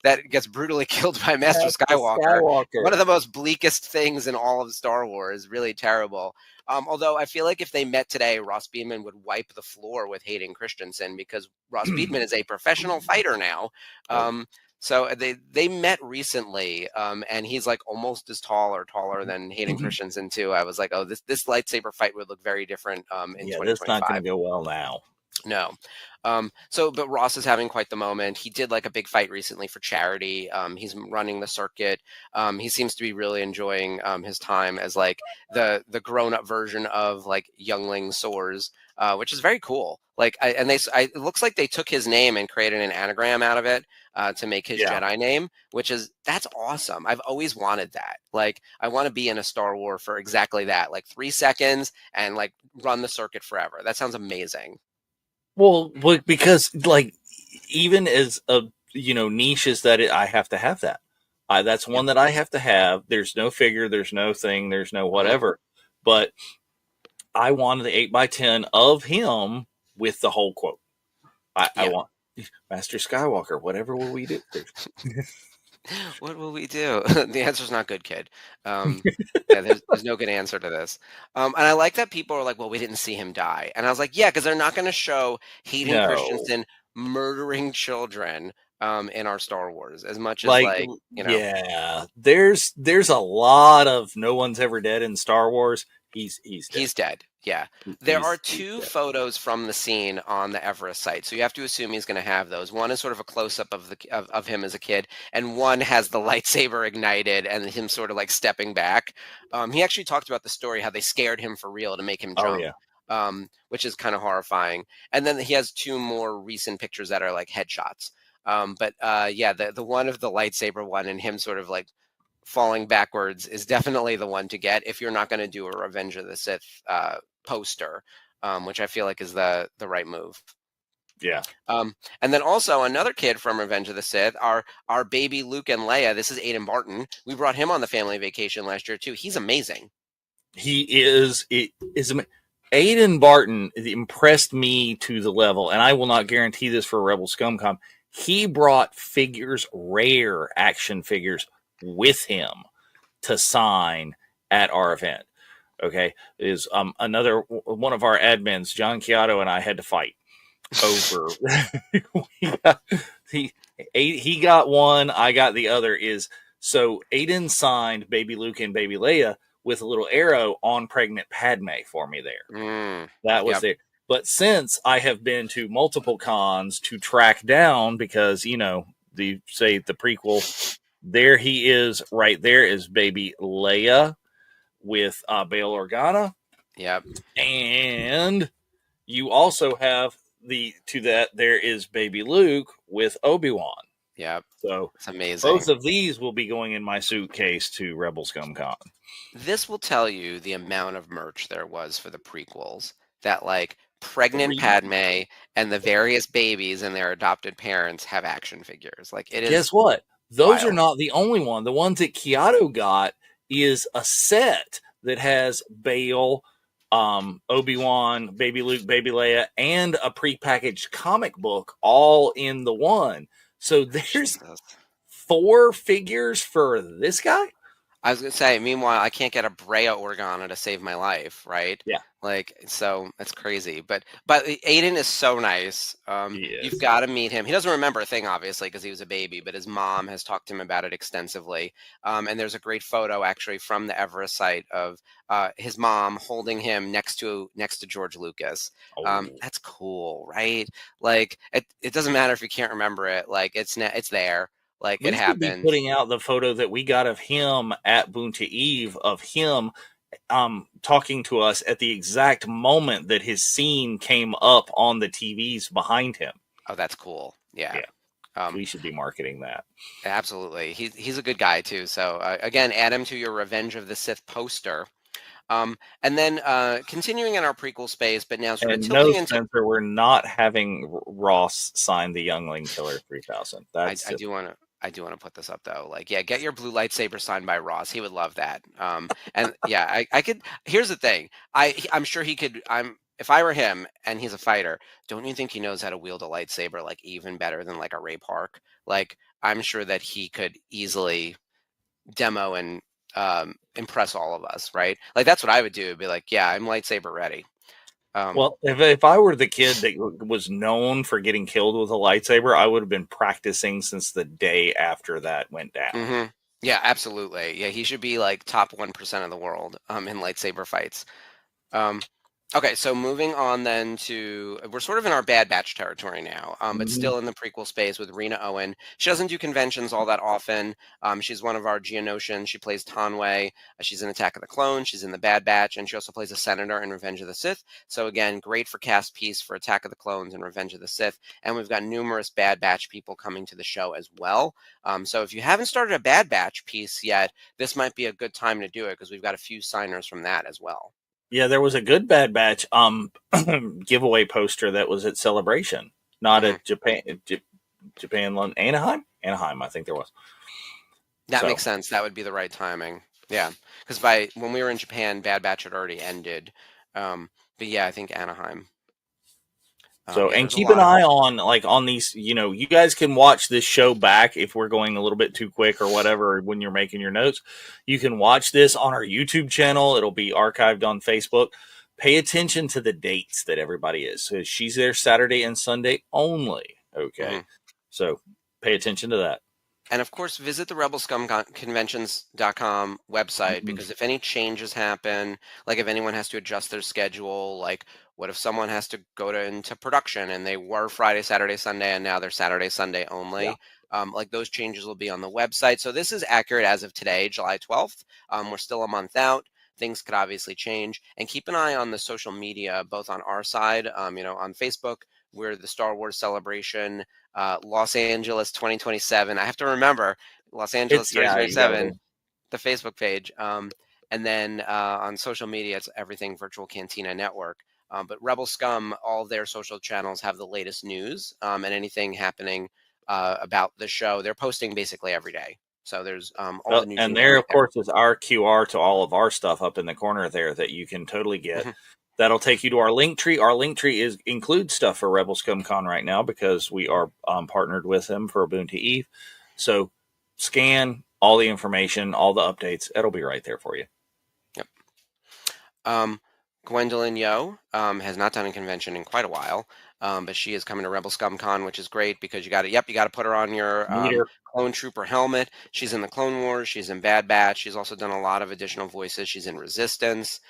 That gets brutally killed by Master Skywalker. One of the most bleakest things in all of Star Wars. Really terrible. Although I feel like if they met today, Ross Beedman would wipe the floor with Hayden Christensen because Ross Beedman is a professional fighter now. So they met recently, and he's like almost as tall or taller than Hayden Christensen too. I was like, oh, this lightsaber fight would look very different in 2025. That's not going to go well now. No. But Ross is having quite the moment. He did like a big fight recently for charity. He's running the circuit. He seems to be really enjoying his time as like the grown-up version of like youngling Soars, which is very cool. Like, it looks like they took his name and created an anagram out of it to make his Jedi name, that's awesome. I've always wanted that. Like, I want to be in a Star Wars for exactly that, like 3 seconds and like run the circuit forever. That sounds amazing. Well, because like even as a niche as that, I have to have that. That's one that I have to have. There's no figure, there's no thing, there's no whatever. But I wanted the 8x10 of him with the whole quote. I want Master Skywalker. Whatever will we do? What will we do? The answer's not good, kid. There's no good answer to this. And I like that people are like, well, we didn't see him die. And I was like, yeah, because they're not going to show Hayden Christensen murdering children in our Star Wars as much as Yeah, there's a lot of no one's ever dead in Star Wars. He's dead. He's dead. Yeah. There are 2 photos from the scene on the Everest site. So you have to assume he's going to have those. One is sort of a close-up of him as a kid, and one has the lightsaber ignited and him sort of like stepping back. He actually talked about the story, how they scared him for real to make him jump, which is kind of horrifying. And then he has 2 more recent pictures that are like headshots. The one of the lightsaber one and him sort of like falling backwards is definitely the one to get if you're not going to do a Revenge of the Sith poster, which I feel like is the right move. Yeah. And then also another kid from Revenge of the Sith, our baby Luke and Leia. This is Aiden Barton. We brought him on the family vacation last year too. He's amazing. He is. It is. Aiden Barton impressed me to the level, and I will not guarantee this for Rebel Scum Con. He brought rare action figures with him to sign at our event. Okay, is another one of our admins, John Chiato, and I had to fight over. he got one, I got the other. So Aiden signed Baby Luke and Baby Leia with a little arrow on pregnant Padme for me there. That was there. But since I have been to multiple cons to track down, because the prequel, there he is, right there is Baby Leia with Bail Organa. Yep. And you also have there is Baby Luke with Obi-Wan. Yep. So it's amazing. Both of these will be going in my suitcase to Rebel Scum Con. This will tell you the amount of merch there was for the prequels. That like pregnant Padme and the various babies and their adopted parents have action figures. Like it is. Guess what? Those wild. Are not the only one. The ones that Chiato got is a set that has Bail, Obi-Wan, Baby Luke, Baby Leia, and a prepackaged comic book all in the one. So there's 4 figures for this guy. I was going to say, meanwhile, I can't get a Brea Organa to save my life, right? Yeah. Like, so that's crazy. But Aiden is so nice. You've got to meet him. He doesn't remember a thing, obviously, because he was a baby, but his mom has talked to him about it extensively. And there's a great photo, actually, from the Everest site of his mom holding him next to George Lucas. That's cool, right? Like, it doesn't matter if you can't remember it. Like, it's there. Like it happened. Putting out the photo that we got of him at Boonta Eve of him talking to us at the exact moment that his scene came up on the TVs behind him. Oh, that's cool. Yeah. We should be marketing that. Absolutely. He's a good guy too. So again, add him to your Revenge of the Sith poster. And then continuing in our prequel space, but now sort of tilting into... Spencer, we're not having Ross sign the Youngling Killer 3000. I do want to... I do want to put this up though. Like, yeah, get your blue lightsaber signed by Ross. He would love that. And yeah, I could. Here's the thing. I'm sure he could. If I were him and he's a fighter, don't you think he knows how to wield a lightsaber like even better than like a Ray Park? Like, I'm sure that he could easily demo and impress all of us, right? Like that's what I would do. Be like, yeah, I'm lightsaber ready. Well, if I were the kid that was known for getting killed with a lightsaber, I would have been practicing since the day after that went down. hmm Yeah, absolutely. Yeah, he should be like top 1% of the world in lightsaber fights. Um, okay, so moving on then to we're sort of in our Bad Batch territory now, but Mhm. still in the prequel space with Rena Owen. She doesn't do conventions all that often. She's one of our Geonosians. She plays Tanwe. She's in Attack of the Clones. She's in the Bad Batch, and she also plays a senator in Revenge of the Sith. So again, great for cast piece for Attack of the Clones and Revenge of the Sith. And we've got numerous Bad Batch people coming to the show as well. So if you haven't started a Bad Batch piece yet, this might be a good time to do it because we've got a few signers from that as well. Yeah, there was a good Bad Batch giveaway poster that was at Celebration, not Mhm. at Japan, London, Anaheim. I think there was. That So makes sense. That would be the right timing. Yeah, because by when we were in Japan, Bad Batch had already ended. But yeah, I think Anaheim. Yeah, and there's a keep an lot of. eye on like on these. You guys can watch this show back if we're going a little bit too quick or whatever when you're making your notes. You can watch this on our YouTube channel. It'll be archived on Facebook. Pay attention to the dates that everybody is. So she's there Saturday and Sunday only. Okay, Mhm. so pay attention to that. And of course, visit the rebelscumconventions.com website Mhm. because if any changes happen, like if anyone has to adjust their schedule, like what if someone has to go into production and they were Friday, Saturday, Sunday, and now they're Saturday, Sunday Yeah. only? Like those changes will be on the website. So this is accurate as of today, July 12th. We're still a month out. Things could obviously change. And keep an eye on the social media, both on our side, on Facebook, we're the Star Wars Celebration Los Angeles 2027. I have to remember Los Angeles You got 2027, to. the Facebook page. And then on social media, it's everything Virtual Cantina Network. But Rebel Scum, all their social channels have the latest news and anything happening about the show. They're posting basically every day. So there's all the news you And need there, right of there. course, is our QR to all of our stuff up in the corner there that you can totally get. Mhm. That'll take you to our link tree. Our link tree includes stuff for Rebel Scum Con right now because we are partnered with them for Ubuntu Eve. So scan all the information, all the updates. It'll be right there for you. Yep. Um, Gwendolyn Yo has not done a convention in quite a while, but she is coming to Rebel Scum Con, which is great because you got to, yep, you got to put her on your Meter. Clone Trooper helmet. She's in the Clone Wars. She's in Bad Batch. She's also done a lot of additional voices. She's in Resistance.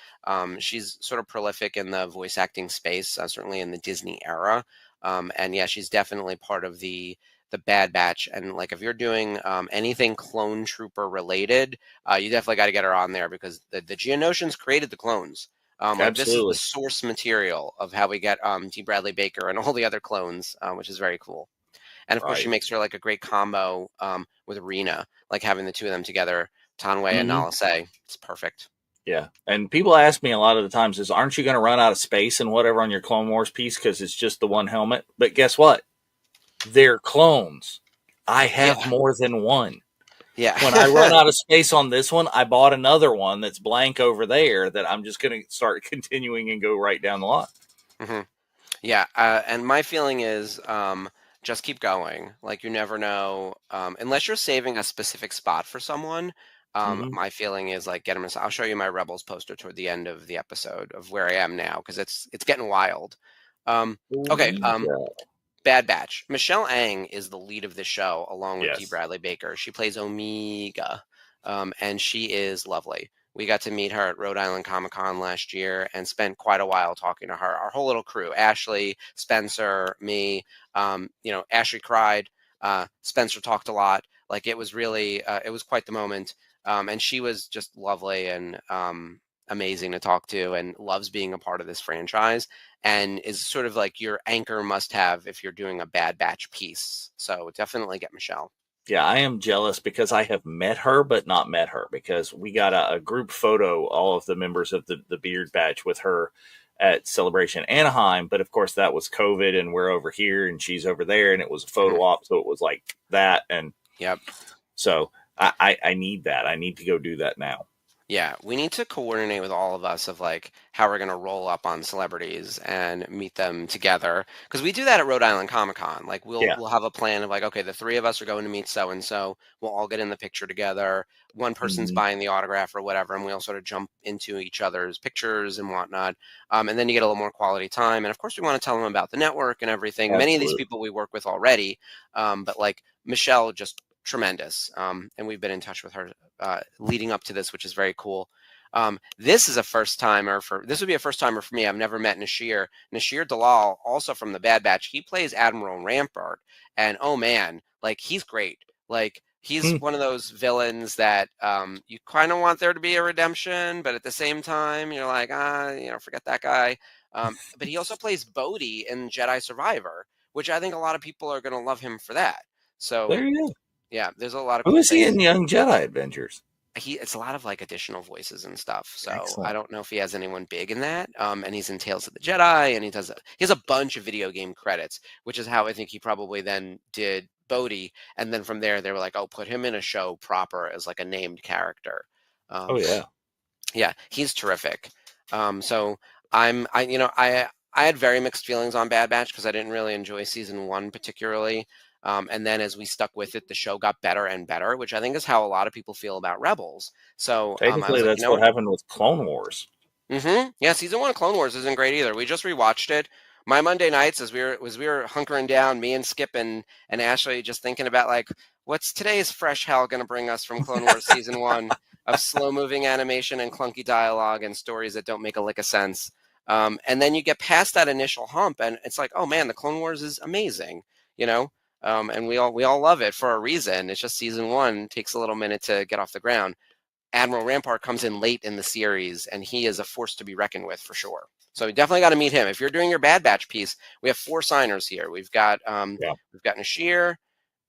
She's sort of prolific in the voice acting space, certainly in the Disney era. And yeah, she's definitely part of the Bad Batch. And like if you're doing anything Clone Trooper related, you definitely got to get her on there because the Geonosians created the clones. Like this is the Absolutely. source material of how we get D. Bradley Baker and all the other clones, which is very cool. And of course, she Right. makes her like a great combo with Rena, like having the two of them together, Tanwe and Hmm. Nala Se. It's perfect. Yeah. And people ask me a lot of the times is, aren't you going to run out of space and whatever on your Clone Wars piece because it's just the one helmet? But guess what? They're clones. I have Yeah, more than one. When I run yeah, out of space on this one, I bought another one that's blank over there that I'm just going to start continuing and go right down the line. hmm yeah. And my feeling is just keep going. Like you never know, unless you're saving a specific spot for someone. Mm-hmm. My feeling is like get them. I'll show you my Rebels poster toward the end of the episode of where I am now because it's getting wild. Um, okay. Bad Batch. Michelle Ang is the lead of the show, along with D. Yes. Bradley Baker. She plays Omega, and she is lovely. We got to meet her at Rhode Island Comic Con last year and spent quite a while talking to her. Our whole little crew: Ashley, Spencer, me. Ashley cried. Spencer talked a lot. Like it was really, it was quite the moment. And she was just lovely and amazing to talk to, and loves being a part of this franchise and is sort of like your anchor must have if you're doing a Bad Batch piece. So definitely get Michelle. Yeah, I am jealous because I have met her, but not met her because we got a group photo, all of the members of the Beard Batch with her at Celebration Anaheim. But of course, that was COVID and we're over here and she's over there and it was a photo Mhm. op. So it was like that. And Yep. So I need that. I need to go do that now. Yeah, we need to coordinate with all of us of like how we're going to roll up on celebrities and meet them together because we do that at Rhode Island Comic Con. Like we'll Yeah. we'll have a plan of like, okay, the three of us are going to meet so and so. We'll all get in the picture together. One person's Mhm. buying the autograph or whatever, and we all sort of jump into each other's pictures and whatnot. And then you get a little more quality time. And of course, we want to tell them about the network and everything. Many of these Absolutely. people we work with already, but like Michelle, just tremendous. And we've been in touch with her leading up to this, which is very cool. This is a first timer for this would be a first timer for me. I've never met Nashir Dalal, also from the Bad Batch. He plays Admiral Rampart, and oh man, like he's great. Like he's Hmm. one of those villains that you kind of want there to be a redemption, but at the same time you're like, forget that guy. But he also plays Bodhi in Jedi Survivor, which I think a lot of people are going to love him for that. So There you go. yeah, there's a lot of Who cool is he things. in Young Jedi Adventures? It's a lot of like additional voices and stuff. So I Excellent. don't know if he has anyone big in that. And he's in Tales of the Jedi, and he has a bunch of video game credits, which is how I think he probably then did Bodhi. And then from there, they were like, oh, put him in a show proper as like a named character. Oh Um, yeah. yeah, he's terrific. So I had very mixed feelings on Bad Batch because I didn't really enjoy season one particularly. And then as we stuck with it, the show got better and better, which I think is how a lot of people feel about Rebels. So I Technically, was like, that's what happened with Clone Wars. Yeah, season one of Clone Wars isn't great either. We just rewatched it. My Monday nights as we were hunkering down, me and Skip and Ashley just thinking about like what's today's fresh hell gonna bring us from Clone Wars season one of slow moving animation and clunky dialogue and stories that don't make a lick of sense. And then you get past that initial hump and it's like, oh man, the Clone Wars is amazing, you know? And we all love it for a reason. It's just season one takes a little minute to get off the ground. Admiral Rampart comes in late in the series, and he is a force to be reckoned with for sure. So you definitely got to meet him. If you're doing your Bad Batch piece, we have 4 signers here. Yeah, We've got Nashir,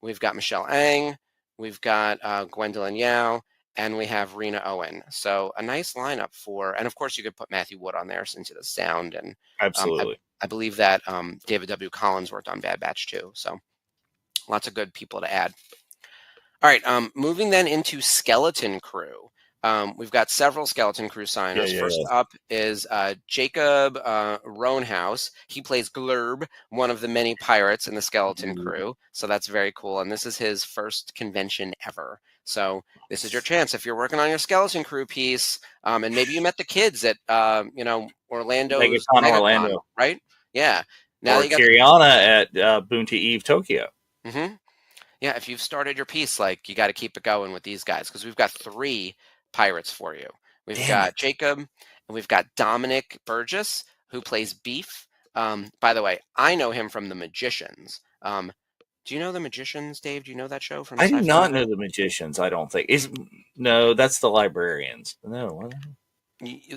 we've got Michelle Ang, we've got Gwendolyn Yao, and we have Rena Owen. So a nice lineup and of course you could put Matthew Wood on there since he does sound, and um, I, absolutely. I believe that David W. Collins worked on Bad Batch too. So lots of good people to add. All right, moving then into Skeleton Crew. We've got several Skeleton Crew Yeah, signers. yeah, First yeah. up is Jacob Roanhouse. He plays Glurb, one of the many pirates in the Skeleton Crew. So that's very cool. And this is his first convention ever. So this is your chance if you're working on your Skeleton Crew piece, and maybe you met the kids at Orlando's Megaton MegaCon, Orlando right? Yeah. Now that or you got the Kiriana at Boonty Eve Tokyo. hmm Yeah, if you've started your piece, like you got to keep it going with these guys because we've got 3 pirates for you. We've Damn got it! Jacob, and we've got Dominic Burgess, who plays Beef. By the way, I know him from The Magicians. Do you know The Magicians, Dave? Do you know that show from I do Sci-Fi not know Channel? the magicians. I don't think is no. That's the librarians. No, what?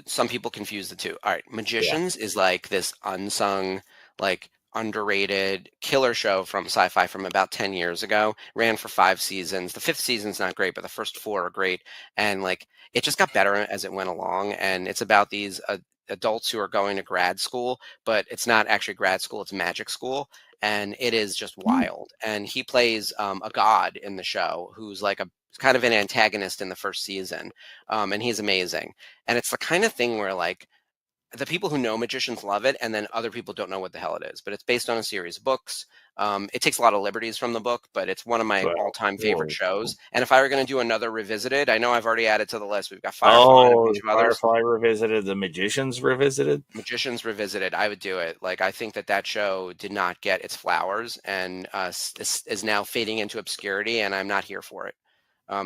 Some people confuse the two. All right, Yeah. Magicians is like this unsung, like underrated killer show from Sci-Fi from about 10 years ago. Ran for 5 seasons. The 5th season's not great, but the first 4 are great. And like it just got better as it went along. And it's about these adults who are going to grad school, but it's not actually grad school; it's magic school. And it is just Hmm. wild. And he plays a god in the show who's like a kind of an antagonist in the first season. And he's amazing. And it's the kind of thing where like the people who know magicians love it, and then other people don't know what the hell it is. But it's based on a series of books. It takes a lot of liberties from the book, but it's one of my Well, all-time favorite cool. shows. And if I were going to do another revisited, I know I've already added to the list. We've got Firefly and a bunch Oh, of others. Firefly revisited. The magicians revisited. Magicians revisited, I would do it. Like I think that show did not get its flowers, and is now fading into obscurity, and I'm not here for it.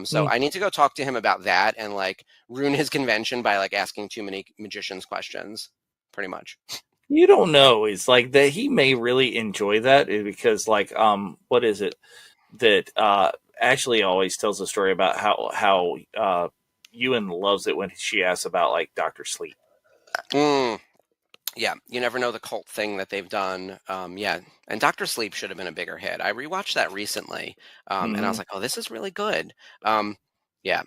So Hmm. I need to go talk to him about that and like ruin his convention by like asking too many magicians questions, pretty much. You don't know. It's like that. He may really enjoy that because, like, what is it that Ashley always tells a story about how Ewan loves it when she asks about like Doctor Sleep. Mm, yeah, you never know the cult thing that they've done. Yeah, and Doctor Sleep should have been a bigger hit. I rewatched that recently, and I Hmm. was like, oh, this is really good. Um, yeah,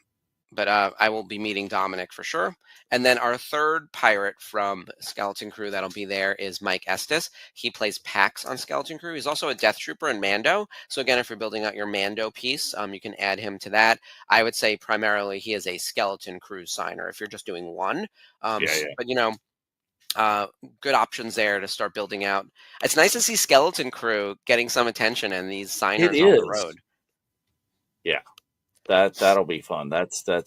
but I will be meeting Dominic for sure. And then our third pirate from Skeleton Crew that'll be there is Mike Estes. He plays Pax on Skeleton Crew. He's also a Death Trooper in Mando. So again, if you're building out your Mando piece, you can add him to that. I would say primarily he is a Skeleton Crew signer if you're just doing one. Yeah, yeah. But good options there to start building out. It's nice to see Skeleton Crew getting some attention and these It signers on the is. road. Yeah. That'll be fun. That's a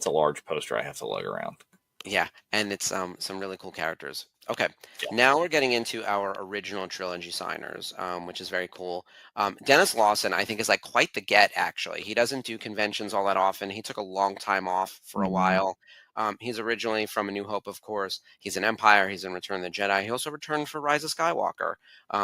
large poster I have to lug around. Yeah, and it's some really cool characters. Okay, Yeah. now we're getting into our original trilogy signers, which is very cool. Dennis Lawson, I think, is like quite the get, actually. He doesn't do conventions all that often. He took a long time off for a Mhm. while. He's originally from A New Hope, of course. He's in Empire. He's in Return of the Jedi. He also returned for Rise of Skywalker,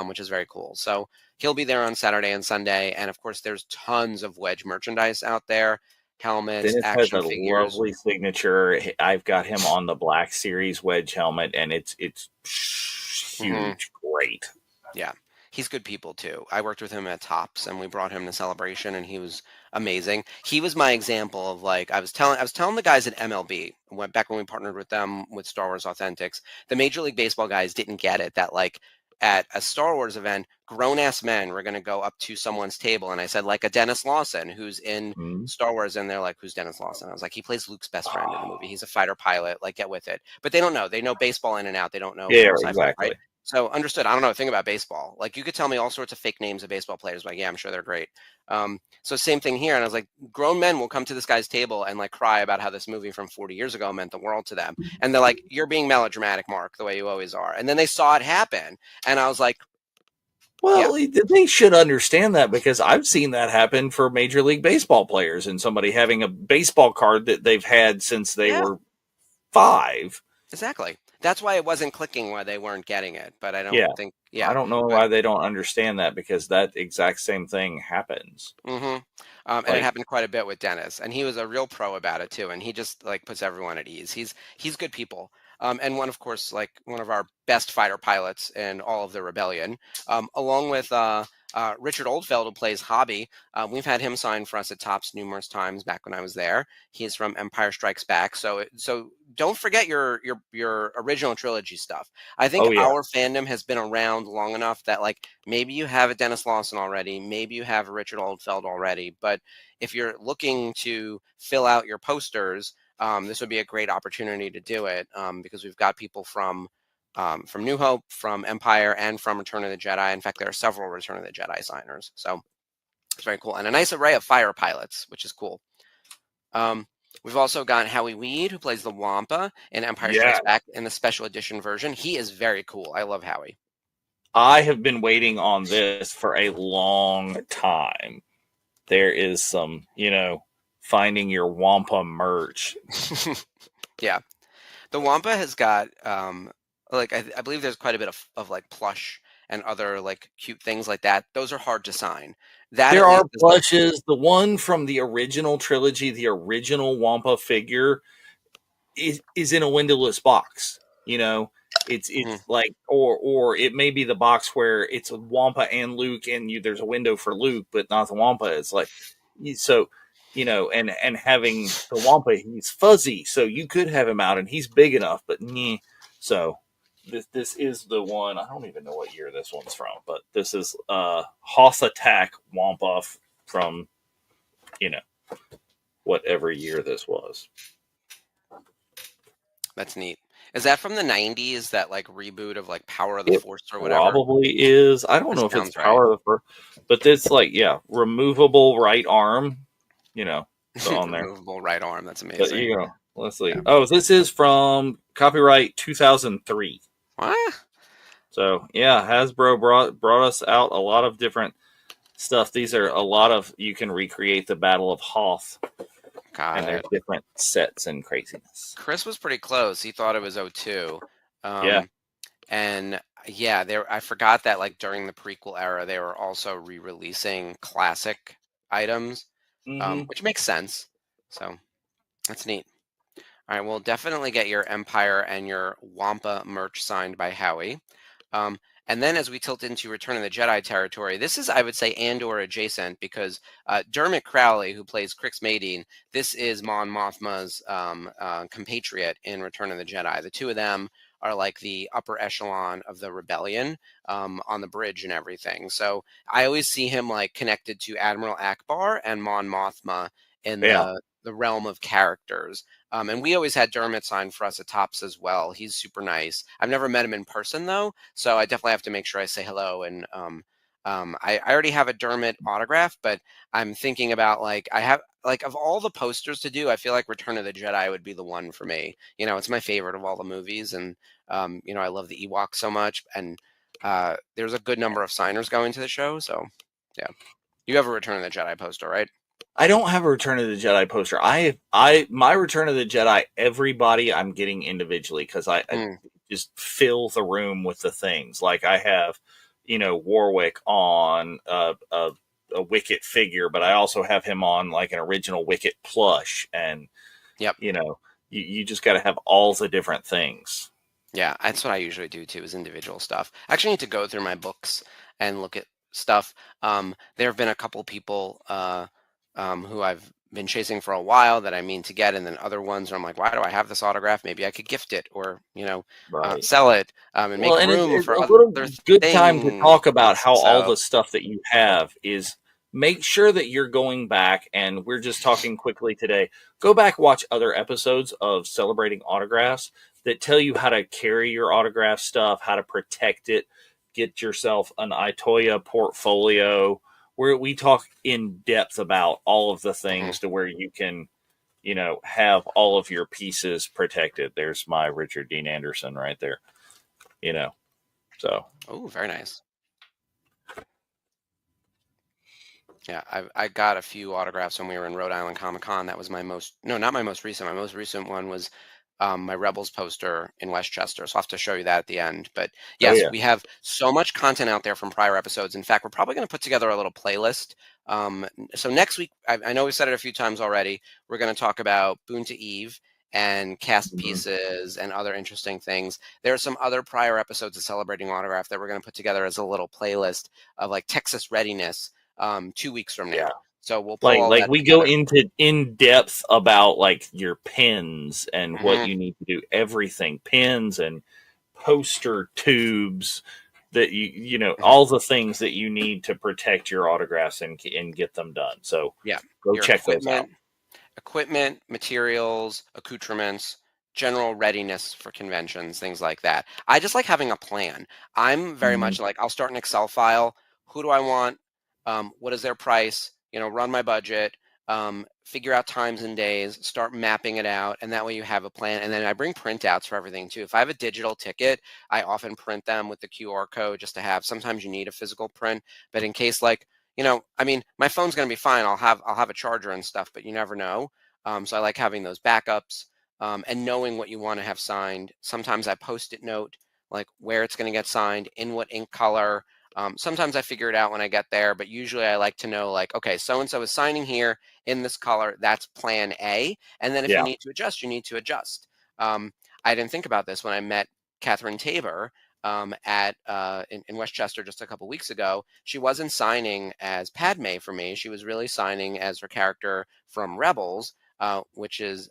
which is very cool. So he'll be there on Saturday and Sunday. And of course, there's tons of Wedge merchandise out there, helmets, Dennis has action a figures. lovely signature. I've got him on the Black Series wedge helmet, and it's huge, great. Yeah, he's good people too. I worked with him at Tops, and we brought him to Celebration, and he was amazing. He was my example of like I was telling the guys at MLB back when we partnered with them with Star Wars Authentics. The Major League Baseball guys didn't get it that like at a Star Wars event, grown ass men were going to go up to someone's table, and I said like a Dennis Lawson who's in Mhm. Star Wars, and they're like, "Who's Dennis Lawson?" I was like, "He plays Luke's best friend in the movie. He's a fighter pilot. Like, get with it." But they don't know. They know baseball in and out. They don't know Yeah, sci-fi, right? exactly. So understood. I don't know a thing about baseball. Like you could tell me all sorts of fake names of baseball players, but yeah, I'm sure they're great. So same thing here. And I was like, grown men will come to this guy's table and like cry about how this movie from 40 years ago meant the world to them. And they're like, "You're being melodramatic, Mark, the way you always are." And then they saw it happen, and I was like, "Yeah, Well, they should understand that because I've seen that happen for Major League Baseball players and somebody having a baseball card that they've had since they yeah, were 5. exactly." That's why it wasn't clicking, why they weren't getting it. But I don't Yeah. think, I yeah. don't know But why they don't understand that because that exact same thing happens. hmm and it Like, happened quite a bit with Dennis, and he was a real pro about it too. And he just like puts everyone at ease. He's good people, and one of course like one of our best fighter pilots in all of the rebellion, along with Richard Oldfeld, who plays Hobby. We've had him sign for us at Tops numerous times back when I was there. He's from Empire Strikes Back, so don't forget your original trilogy stuff. I think oh yeah. our fandom has been around long enough that like maybe you have a Dennis Lawson already, maybe you have a Richard Oldfeld already, but if you're looking to fill out your posters, this would be a great opportunity to do it because we've got people from New Hope, from Empire, and from Return of the Jedi. In fact, there are several Return of the Jedi signers, so it's very cool, and a nice array of fire pilots, which is cool. Um, we've also got Howie Weed, who plays the Wampa in Empire Yeah. Strikes Back in the special edition version. He is very cool. I love Howie. I have been waiting on this for a long time. There is some, finding your Wampa merch. Yeah. The Wampa has got like I believe there's quite a bit of like plush and other like cute things like that. Those are hard to sign. That There at least are is like plushes. The one from the original trilogy, the original Wampa figure, is in a windowless box. It's mhm, like, or it may be the box where it's a Wampa and Luke, and there's a window for Luke, but not the Wampa. It's like, so, and having the Wampa, he's fuzzy, so you could have him out, and he's big enough, but meh. So this is the one. I don't even know what year this one's from, but this is Hoth Attack Wampa from you know whatever year this was. that's neat. Is that from the 90s, that like reboot of like Power of the It Force or whatever? probably is. I don't That know if it's sounds right. Power of the First, but it's like, yeah, removable right arm, so on there. Removable right arm. That's But amazing. let's see. Yeah. Oh, this is from copyright 2003. What? So yeah, Hasbro brought us out a lot of different stuff. These are a lot of, you can recreate the Battle of Hoth, Got and there's it. different sets and craziness. Chris was pretty close. He thought it was '02. Yeah. Um, and yeah, there I forgot that like during the prequel era, they were also re-releasing classic items, Hmm. which makes sense. So that's neat. All right, we'll definitely get your Empire and your Wampa merch signed by Howie. Um, And then as we tilt into Return of the Jedi territory, this is, I would say, Andor adjacent, because Dermot Crowley, who plays Crix Madine, this is Mon Mothma's compatriot in Return of the Jedi. The two of them are like the upper echelon of the rebellion on the bridge and everything. So I always see him like connected to Admiral Akbar and Mon Mothma in Yeah. the realm of characters. And we always had Dermot sign for us at Tops as well. He's super nice. I've never met him in person though, so I definitely have to make sure I say hello. And I already have a Dermot autograph, but I'm thinking about like I have like of all the posters to do, I feel like Return of the Jedi would be the one for me. You know, it's my favorite of all the movies, and you know, I love the Ewoks so much, and there's a good number of signers going to the show. So yeah, you have a Return of the Jedi poster, right? I don't have a Return of the Jedi poster. My Return of the Jedi, everybody I'm getting individually, because I just fill the room with the things. Like I have, Warwick on a Wicket figure, but I also have him on like an original Wicket plush, and Yep. You just got to have all the different things. Yeah, that's what I usually do too, is individual stuff. I actually need to go through my books and look at stuff. There have been a couple people who I've been chasing for a while that I mean to get, and then other ones where I'm like, why do I have this autograph? Maybe I could gift it, or Right. sell it and make And room it's for a other little good time to things. talk about how all So the stuff that you have is. Make sure that you're going back, and we're just talking quickly today. Go back, watch other episodes of Celebrating Autographs that tell you how to carry your autograph stuff, how to protect it, get yourself an Itoya portfolio, where we talk in depth about all of the things to where you can, have all of your pieces protected. There's my Richard Dean Anderson right there, so. oh, very nice. Yeah, I got a few autographs when we were in Rhode Island Comic Con. That was not my most recent. My most recent one was my Rebels poster in Westchester. So I'll have to show you that at the end. But Oh yes, yeah. we have so much content out there from prior episodes. In fact, we're probably going to put together a little playlist. So next week, I know we've said it a few times already, we're going to talk about Boon to Eve and cast Mhm. pieces and other interesting things. There are some other prior episodes of Celebrating Autograph that we're going to put together as a little playlist of like Texas readiness 2 weeks from Yeah. now. So we'll pull all Like that we go together. into in depth about like your pins and what hmm you need to do, everything, pins and poster tubes that hmm all the things that you need to protect your autographs and get them done. So Yeah, go your check those out. equipment, materials, accoutrements, general readiness for conventions, things like that. I just like having a plan. I'm very Mhm. much like, I'll start an Excel file. Who do I want? What is their price? Run my budget, figure out times and days, start mapping it out. And that way you have a plan. And then I bring printouts for everything too. If I have a digital ticket, I often print them with the QR code just to have. Sometimes you need a physical print, but in case like, I mean, my phone's going to be fine. I'll have a charger and stuff, but you never know. So I like having those backups and knowing what you want to have signed. Sometimes I post-it note like where it's going to get signed, in what ink color. Sometimes I figure it out when I get there, but usually I like to know like, okay, so and so is signing here in this color. That's plan A, and then if you Yeah. need to adjust, you need to adjust. I didn't think about this when I met Catherine Tabor in Westchester just a couple weeks ago. She wasn't signing as Padme for me. She was really signing as her character from Rebels, which is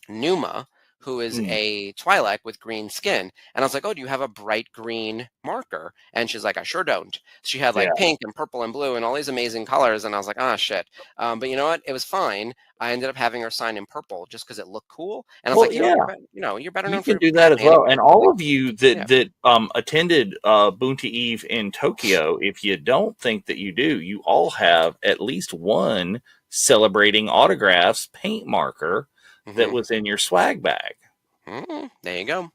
Numa, who is Mm. a Twi'lek with green skin. And I was like, oh, do you have a bright green marker? And she's like, I sure don't. She had like Yeah. pink and purple and blue and all these amazing colors. And I was like, ah, shit. But you know what? It was fine. I ended up having her sign in purple just because it looked cool. And I was Well, like, yeah. you're better You known can for do that Padme as well. anyway. And all of you Yeah. that attended Boonta Eve in Tokyo, if you don't think that you do, you all have at least one Celebrating Autographs paint marker that hmm was in your swag bag. There you go.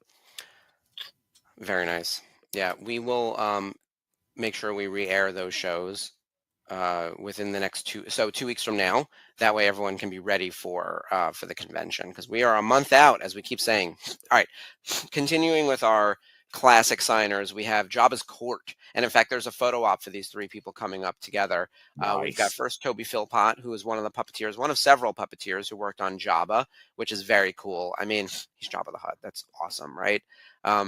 Very nice. Yeah, we will make sure we re-air those shows within the next 2 weeks from now. That way, everyone can be ready for the convention because we are a month out, as we keep saying. All right, continuing with our classic signers, we have Jabba's Court. And in fact, there's a photo op for these three people coming up together. We've got Nice. first Toby Philpott, who is one of the puppeteers, one of several puppeteers who worked on Jabba, which is very cool. I mean, he's Jabba the Hutt. That's awesome, right?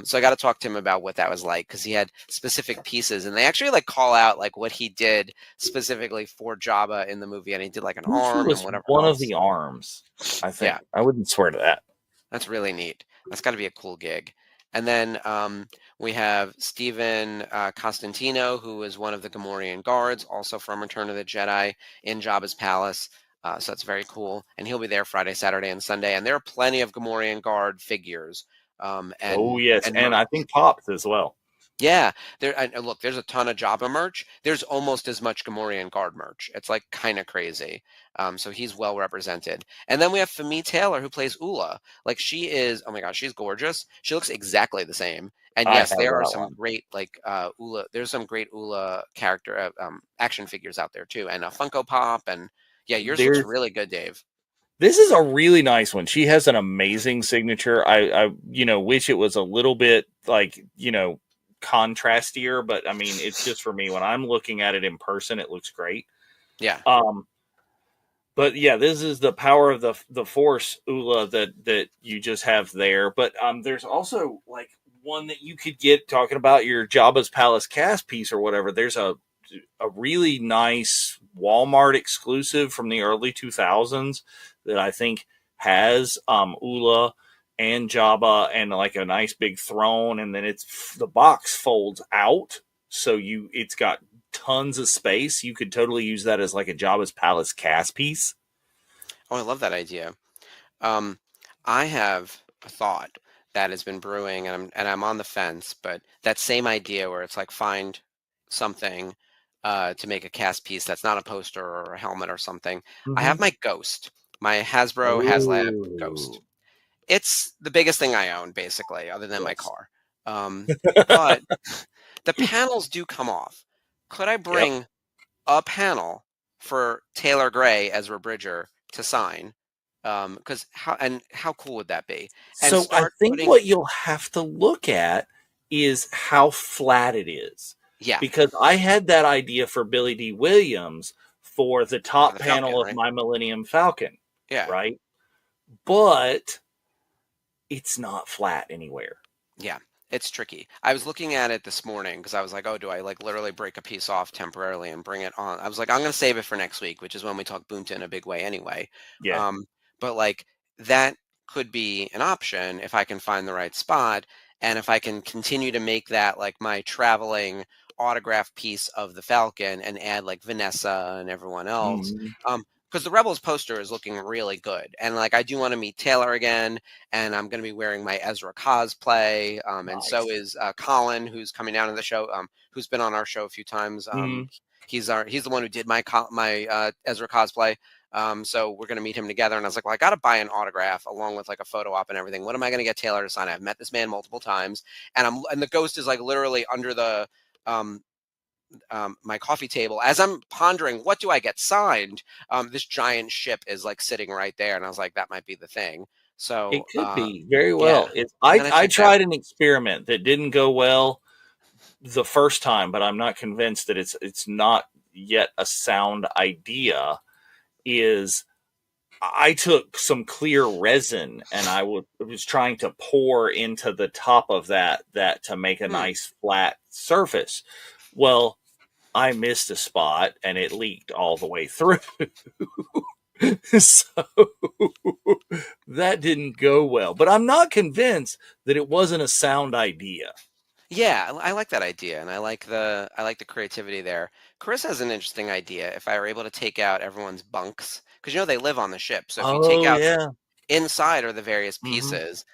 So I got to talk to him about what that was like, because he had specific pieces, and they actually like call out like what he did specifically for Jabba in the movie, and he did like an I think he arm and was whatever one of else. the arms. I Yeah, think I wouldn't swear to that. that's really neat. That's got to be a cool gig. And then we have Stephen Costantino, who is one of the Gamorrean guards, also from Return of the Jedi, in Jabba's palace. So that's very cool. And he'll be there Friday, Saturday, and Sunday. And there are plenty of Gamorrean guard figures Oh and yes, and merch. I think Pops as well. Yeah, there. And look, there's a ton of Jabba merch. There's almost as much Gamorrean guard merch. It's like kind of crazy. So he's well represented. And then we have Femi Taylor, who plays Ula. Like, she is, oh my gosh, she's gorgeous. She looks exactly the same. And I have yes, there are that some one. great like Ula. There's some great Ula character action figures out there too, and a Funko Pop. And yeah, yours looks There's really good, Dave. This is a really nice one. She has an amazing signature. I wish it was a little bit like, contrastier, but I mean, it's just for me when I'm looking at it in person, it looks great. Yeah. But yeah, this is the power of the Force, Ula, that you just have there. But there's also like one that you could get, talking about your Jabba's Palace cast piece or whatever. There's a really nice Walmart exclusive from the early 2000s that I think has Ula and Jabba and like a nice big throne, and then the box folds out, so it's got tons of space. You could totally use that as like a Jabba's Palace cast piece. Oh, I love that idea. Um, I have a thought that has been brewing, and I'm on the fence, but that same idea where it's like find something to make a cast piece that's not a poster or a helmet or something. I Mm-hmm. have my Ghost, my Hasbro HasLab Ghost. Oh, It's the biggest thing I own, basically, other than my yes. car. But the panels do come off. Could I Yep. bring a panel for Taylor Gray, Ezra Bridger, to sign? Because how cool would that be? And So I start think putting, what you'll have to look at is how flat it is. yeah, Because I had that idea for Billy D. Williams for the for top the Falcon, panel of right? my Millennium Falcon, Yeah, right? But it's not flat anywhere. yeah. It's tricky. I was looking at it this morning because I was like, oh, do I like literally break a piece off temporarily and bring it on? I was like, I'm going to save it for next week, which is when we talk Boonta in a big way anyway. Yeah. Um, but like that could be an option if I can find the right spot, and if I can continue to make that like my traveling autograph piece of the Falcon and add like Vanessa and everyone else. Mhm. Because the Rebels poster is looking really good, and like I do want to meet Taylor again, and I'm going to be wearing my Ezra cosplay, and so Nice. is Colin, who's coming down to the show, who's been on our show a few times. Mhm. He's the one who did my Ezra cosplay. So we're going to meet him together, and I was like, well, I got to buy an autograph along with like a photo op and everything. What am I going to get Taylor to sign? I've met this man multiple times, and the Ghost is like literally under the um, my coffee table as I'm pondering what do I get signed. This giant ship is like sitting right there, and I was like, that might be the thing. It So could be very yeah, well. I'm gonna I check that. tried an experiment that didn't go well the first time, but I'm not convinced that it's not yet a sound idea. Is I took some clear resin and was trying to pour into the top of that to make a Hmm. nice flat surface. Well, I missed a spot and it leaked all the way through. So that didn't go well. But I'm not convinced that it wasn't a sound idea. Yeah, I like that idea, and I like the creativity there. Chris has an interesting idea. If I were able to take out everyone's bunks, because they live on the ship, so if you take Oh out yeah. inside are the various Hmm. pieces.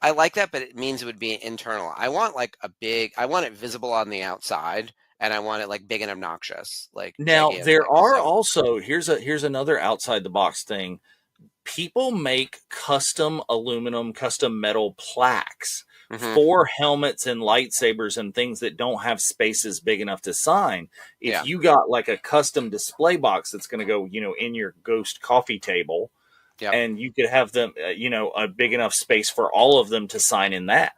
I like that, but it means it would be internal. I want like I want it visible on the outside, and I want it like big and obnoxious, like Now there gigantic. are So also here's another outside the box thing. People make custom aluminum, custom metal plaques mhm, for helmets and lightsabers and things that don't have spaces big enough to sign. If yeah, you got like a custom display box that's going to go, in your Ghost coffee table, yep, and you could have them, a big enough space for all of them to sign in that.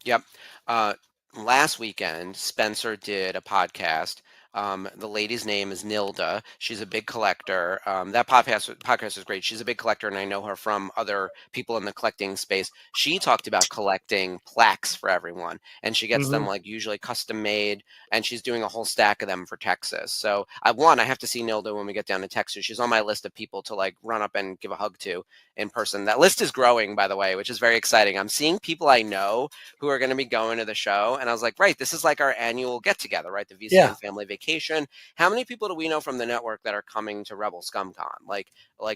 yep. Uh, Last weekend, Spencer did a podcast. The lady's name is Nilda. She's a big collector. That podcast is great. She's a big collector, and I know her from other people in the collecting space. She talked about collecting plaques for everyone, and she gets them Hmm. like usually custom made, and she's doing a whole stack of them for Texas. So I have to see Nilda when we get down to Texas. She's on my list of people to like run up and give a hug to in person. That list is growing, by the way, which is very exciting. I'm seeing people I know who are going to be going to the show. And I was like, right, this is like our annual get together, right? The Yeah. VCN family vacation. How many people do we know from the network that are coming to Rebel Scum Con? Like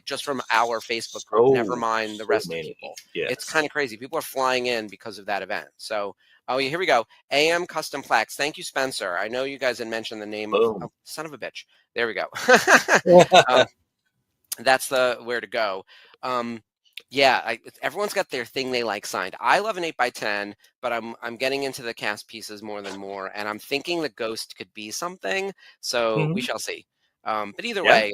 just from our Facebook group, never mind the So rest of many. people. It's kind Yes. of crazy. People are flying in because of that event. So, oh, yeah, here we go. AM Custom Plaques. Thank you, Spencer. I know you guys had mentioned the name of, Boom. oh, son of a bitch. There we go. um, that's the where to go. Um, yeah, everyone's got their thing they like signed. I love an 8x10, but I'm getting into the cast pieces more than more, and I'm thinking the ghost could be something. So we Hmm. shall see. But either Yeah. way,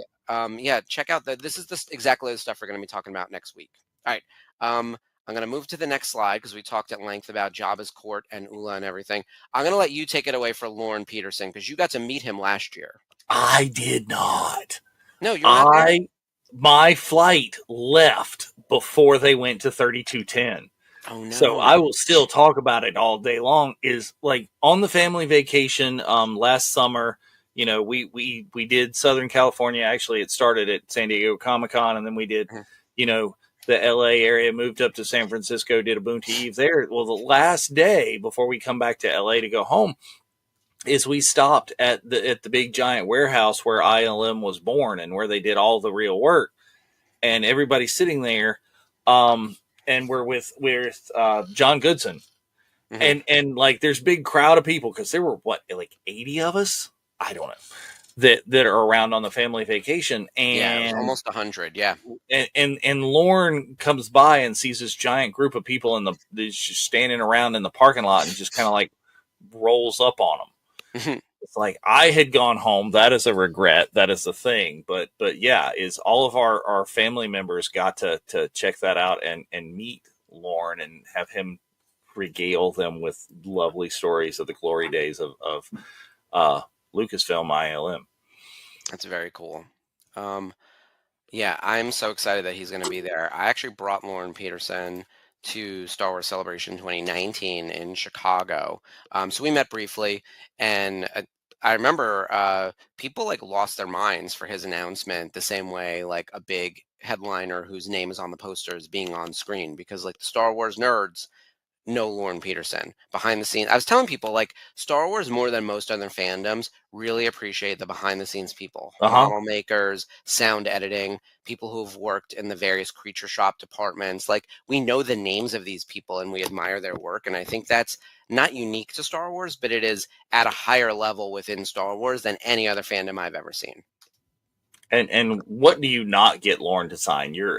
yeah, check out this is exactly the stuff we're going to be talking about next week. All right. I'm going to move to the next slide because we talked at length about Jabba's court and Ula and everything. I'm going to let you take it away for Lauren Peterson because you got to meet him last year. I did not. No, you were not there. I My flight left before they went to 3210. Oh So no. I will still talk about it all day long. Is like on the family vacation last summer, we did Southern California. Actually, it started at San Diego Comic-Con, and then we did, Mhm. you know, the LA area, moved up to San Francisco, did a Boonty Eve there. Well, the last day before we come back to LA to go home is we stopped at the big giant warehouse where ILM was born and where they did all the real work, and everybody's sitting there, and we're with John Goodson, Mhm. and like there's big crowd of people because there were what like 80 of us, I don't know, that are around on the family vacation, Yeah, it was almost 100. Yeah. and Lauren comes by and sees this giant group of people that's just standing around in the parking lot and just kind of like rolls up on them. Mhm. It's like I had gone home. That is a regret. That is the thing. But yeah, is all of our family members got to check that out and meet Lauren and have him regale them with lovely stories of the glory days of uh, Lucasfilm ILM. That's very cool. Um, yeah, I'm so excited that he's going to be there. I actually brought Lauren Peterson to Star Wars Celebration 2019 in Chicago. So we met briefly, and I remember people like lost their minds for his announcement the same way like a big headliner whose name is on the poster is being on screen because like the Star Wars nerds no Lauren Peterson behind the scenes. I was telling people like Star Wars more than most other fandoms really appreciate the behind the scenes people, Uh huh. model makers, sound editing, people who've worked in the various creature shop departments. Like we know the names of these people and we admire their work. And I think that's not unique to Star Wars, but it is at a higher level within Star Wars than any other fandom I've ever seen. And what do you not get Lauren to sign? Yeah,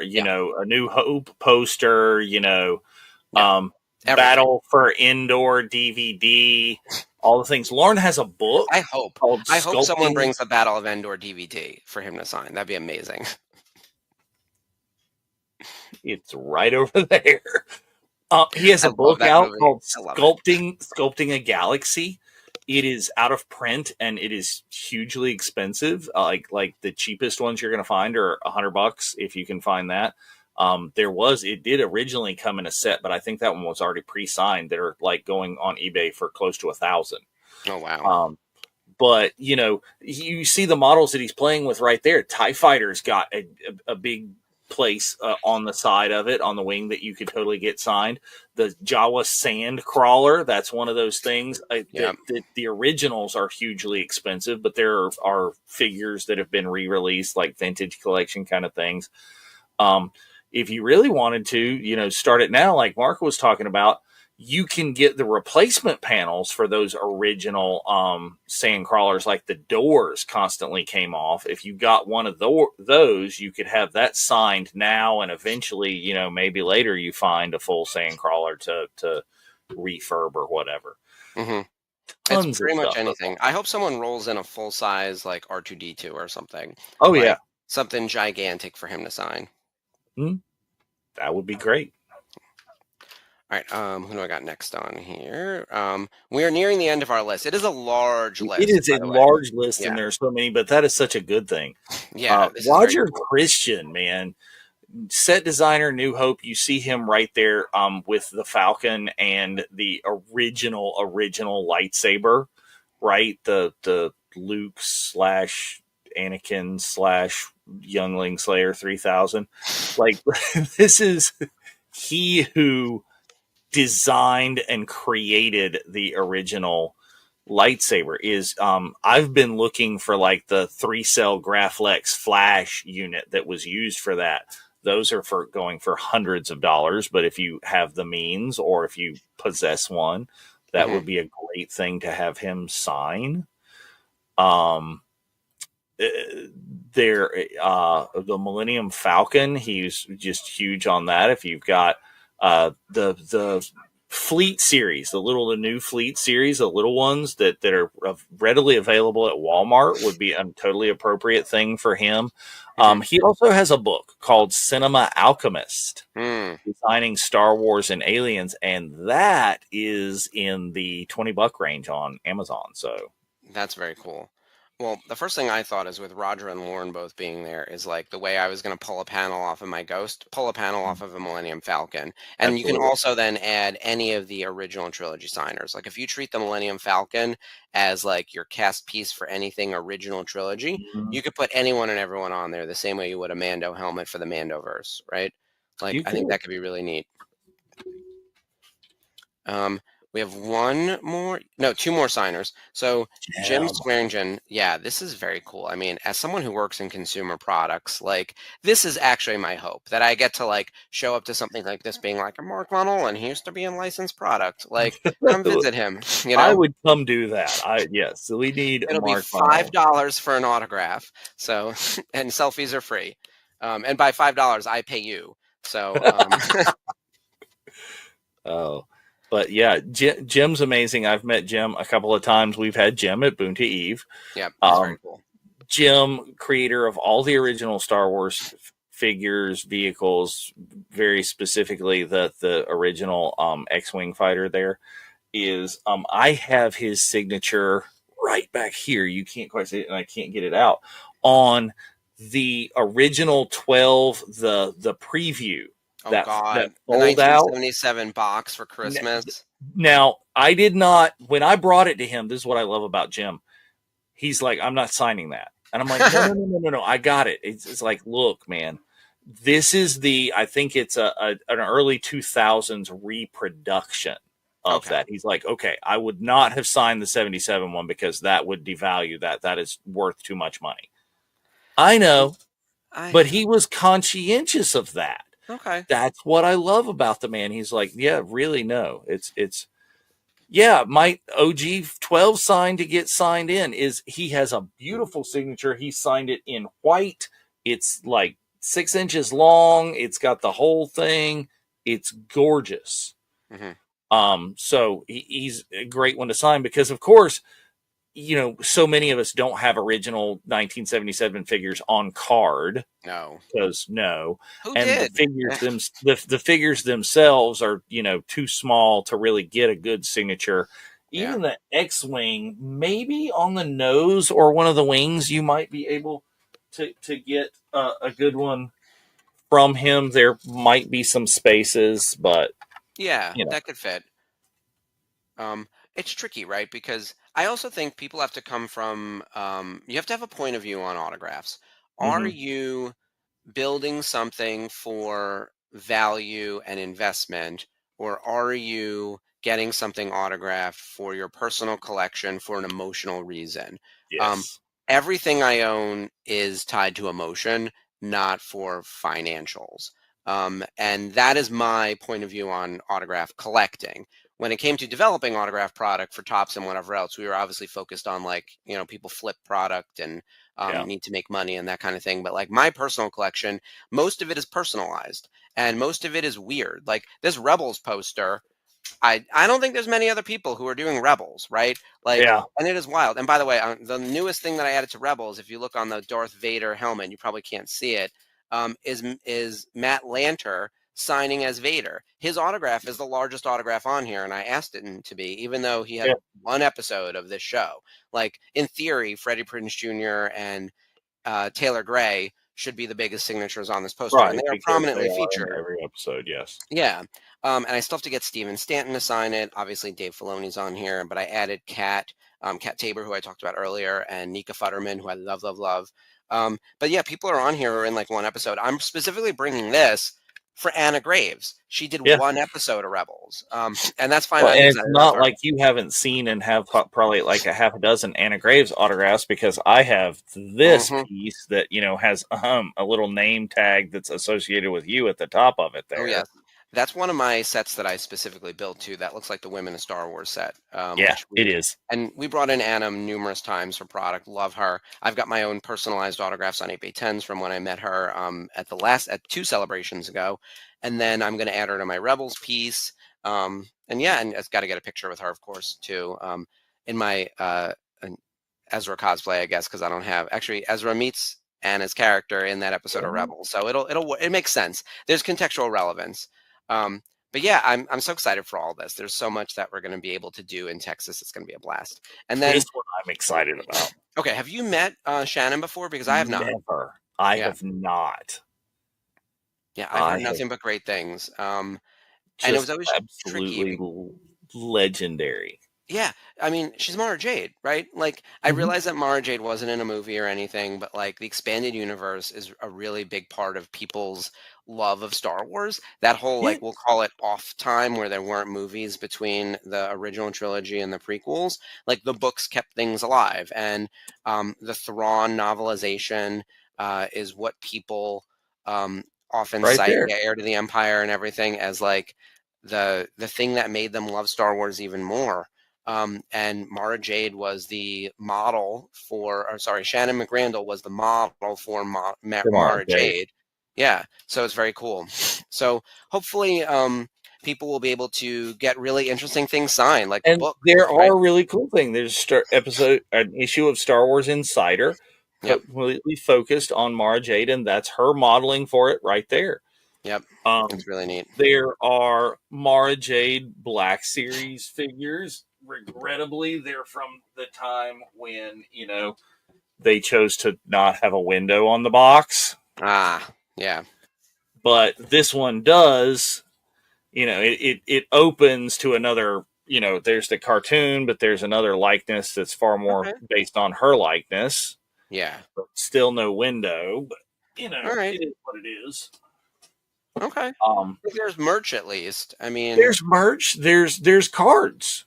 A New Hope poster. yeah, everything. Battle for Indoor DVD, all the things. Lauren has a book I hope. called I hope someone Sculpting. brings the Battle of Endor DVD for him to sign. That'd be amazing. It's right over there. He has I a love book that out movie. called I love it. Sculpting a Galaxy. It is out of print and it is hugely expensive. Like the cheapest ones you're going to find are $100 if you can find that. It did originally come in a set, but I think that one was already pre-signed. That are like going on eBay for close to 1,000. Oh wow. But you see the models that he's playing with right there. TIE Fighter's got a big place on the side of it, on the wing, that you could totally get signed. The Jawa Sand Crawler, that's one of those things Yeah. that the originals are hugely expensive, but there are figures that have been re-released, like vintage collection kind of things. Um, if you really wanted to, start it now, like Mark was talking about, you can get the replacement panels for those original sand crawlers. Like the doors constantly came off. If you got one of those, you could have that signed now, and eventually, maybe later you find a full sand crawler to refurb or whatever. hmm It's Tons of pretty much stuff. anything. I hope someone rolls in a full size like R2D2 or something, Oh like yeah. something gigantic for him to sign. That would be great. All right, who do I got next on here? We are nearing the end of our list. It is a large It list, is by a the way. large list, and Yeah, there are so many, but that is such a good thing. yeah, this is very Roger cool. Christian, man, set designer, New Hope. You see him right there, with the Falcon and the original lightsaber, right? The Luke slash Anakin slash Youngling Slayer 3000. Like this is he who designed and created the original lightsaber. Is I've been looking for like the 3-cell Graflex flash unit that was used for that. Those are for going for hundreds of dollars, but if you have the means or if you possess one, that Hmm. would be a great thing to have him sign. um uh, there The Millennium Falcon, he's just huge on that. If you've got the Fleet series, the new Fleet series, the little ones that are readily available at Walmart, would be a totally appropriate thing for him. Hmm. He also has a book called Cinema Alchemist, Hmm. designing Star Wars and aliens, and that is in the $20 range on Amazon. So That's very cool. Well, the first thing I thought is with Roger and Lauren both being there is like the way I was going to pull a panel off of my Ghost, pull a panel off of a Millennium Falcon. And you can absolutely. also then add any of the original trilogy signers. Like if you treat the Millennium Falcon as like your cast piece for anything original trilogy, Mhm. you could put anyone and everyone on there the same way you would a Mando helmet for the Mandoverse, right? Like You I think could. that could be really neat. Um, we have one more, no, two more signers. So Jim Damn. Swearingen, yeah, this is very cool. I mean, as someone who works in consumer products, like this is actually my hope that I get to like show up to something like this being like a Mark Funnel and he used to be in licensed product. Like, come visit him, you I know? would come do that. Yes, so we need a It'll be Mark Funnel. $5 for an autograph. So, and selfies are free. And by $5, I pay you. So, Oh, but yeah, Jim's amazing. I've met Jim a couple of times. We've had Jim at Boonta Eve. yeah, he's very Um, cool. Jim, creator of all the original Star Wars figures, vehicles, very specifically the original X-wing fighter. There is I have his signature right back here. You can't quite see it, and I can't get it out on the original 12, the preview, Oh that God, the fold out. 1977 box for Christmas. Now, I did not, when I brought it to him, this is what I love about Jim. He's like, I'm not signing that. And I'm like, no, no, no, no, no, no. I got it. It's like, look, man, this is I think it's an early 2000s reproduction of Okay. that. He's like, okay, I would not have signed the 77 one because that would devalue that. That is worth too much money. I know, I but he was conscientious of that. okay. That's what I love about the man. He's like, yeah, really, no. Yeah, my OG 12 sign to get signed in is he has a beautiful signature. He signed it in white. It's like 6 inches long. It's got the whole thing. It's gorgeous. Hmm. So he's a great one to sign because, of course, so many of us don't have original 1977 figures on card. No. Because no, Who and did? the figures themselves are too small to really get a good signature. Yeah. Even the X-wing, maybe on the nose or one of the wings, you might be able to get a good one from him. There might be some spaces, but Yeah, you know, that could fit. It's tricky, right? Because I also think people have to come from you have to have a point of view on autographs. Are hmm you building something for value and investment, or are you getting something autographed for your personal collection for an emotional reason? Um, yes, Everything I own is tied to emotion, not for financials. And that is my point of view on autograph collecting. When it came to developing autograph product for Tops and whatever else, we were obviously focused on like, people flip product and yeah, need to make money and that kind of thing. But like my personal collection, most of it is personalized and most of it is weird. Like this Rebels poster, I don't think there's many other people who are doing Rebels, right? Like, yeah, and it is wild. And by the way, the newest thing that I added to Rebels, if you look on the Darth Vader helmet, you probably can't see it, is Matt Lanter signing as Vader. His autograph is the largest autograph on here, and I asked it to be, even though he Yeah. had one episode of this show. Like, in theory, Freddie Prinze Jr. and Taylor Gray should be the biggest signatures on this poster, and Right, they are because they prominently are in featured. every episode, yes. Yeah. And I still have to get Steven Stanton to sign it. Obviously, Dave Filoni's on here, but I added Kat Tabor, who I talked about earlier, and Nika Futterman, who I love, love, love. But yeah, people are on here who are in like one episode. I'm specifically bringing this for Anna Graves. She did Yeah. one episode of Rebels, and that's fine. Well, I'm and it's excited about not her. like you haven't seen and have probably like a half a dozen Anna Graves autographs, because I have this Mhm. piece that, has a little name tag that's associated with you at the top of it Oh there. yes, that's one of my sets that I specifically built too. That looks like the Women of Star Wars set, Yeah, which it is. and we brought in Anna numerous times for product. Love her. I've got my own personalized autographs on 8x10s from when I met her at two celebrations ago, and then I'm going to add her to my Rebels piece. And yeah, and it's got to get a picture with her, of course, too. In my an Ezra cosplay, I guess, because I don't have actually Ezra meets Anna's character in that episode of Rebels, so it makes sense. There's contextual relevance. But yeah, I'm so excited for all this. There's so much that we're going to be able to do in Texas. It's going to be a blast. And then, This one I'm excited about. okay, have you met Shannon before? Because I have not. Never. I Yeah, have not. yeah, I've I heard have nothing but great things. And it was just always absolutely tricky. legendary. Yeah, I mean, she's Mara Jade, right? Like, I Mhm. realize that Mara Jade wasn't in a movie or anything, but like the expanded universe is a really big part of people's love of Star Wars. That whole, Yeah, like, we'll call it off time where there weren't movies between the original trilogy and the prequels. Like, the books kept things alive. And the Thrawn novelization is what people often right cite, there. yeah, Heir to the Empire and everything, as like the thing that made them love Star Wars even more. And Mara Jade was the model for, or sorry, Shannon McRandall was the model for Tomorrow, Mara Jade. Jade. Yeah, so it's very cool. So hopefully, people will be able to get really interesting things signed, like And books, there right? are really cool things. There's an issue of Star Wars Insider Yep, completely focused on Mara Jade, and that's her modeling for it right there. yep, Um, it's really neat. there are Mara Jade Black Series figures. Regrettably, they're from the time when, they chose to not have a window on the box. Ah, yeah, But this one does. It opens to another. There's the cartoon, but there's another likeness that's far more okay, based on her likeness. yeah, But still no window. But all right, it is what it is. okay. Um, There's merch at least. I mean, there's merch. There's cards.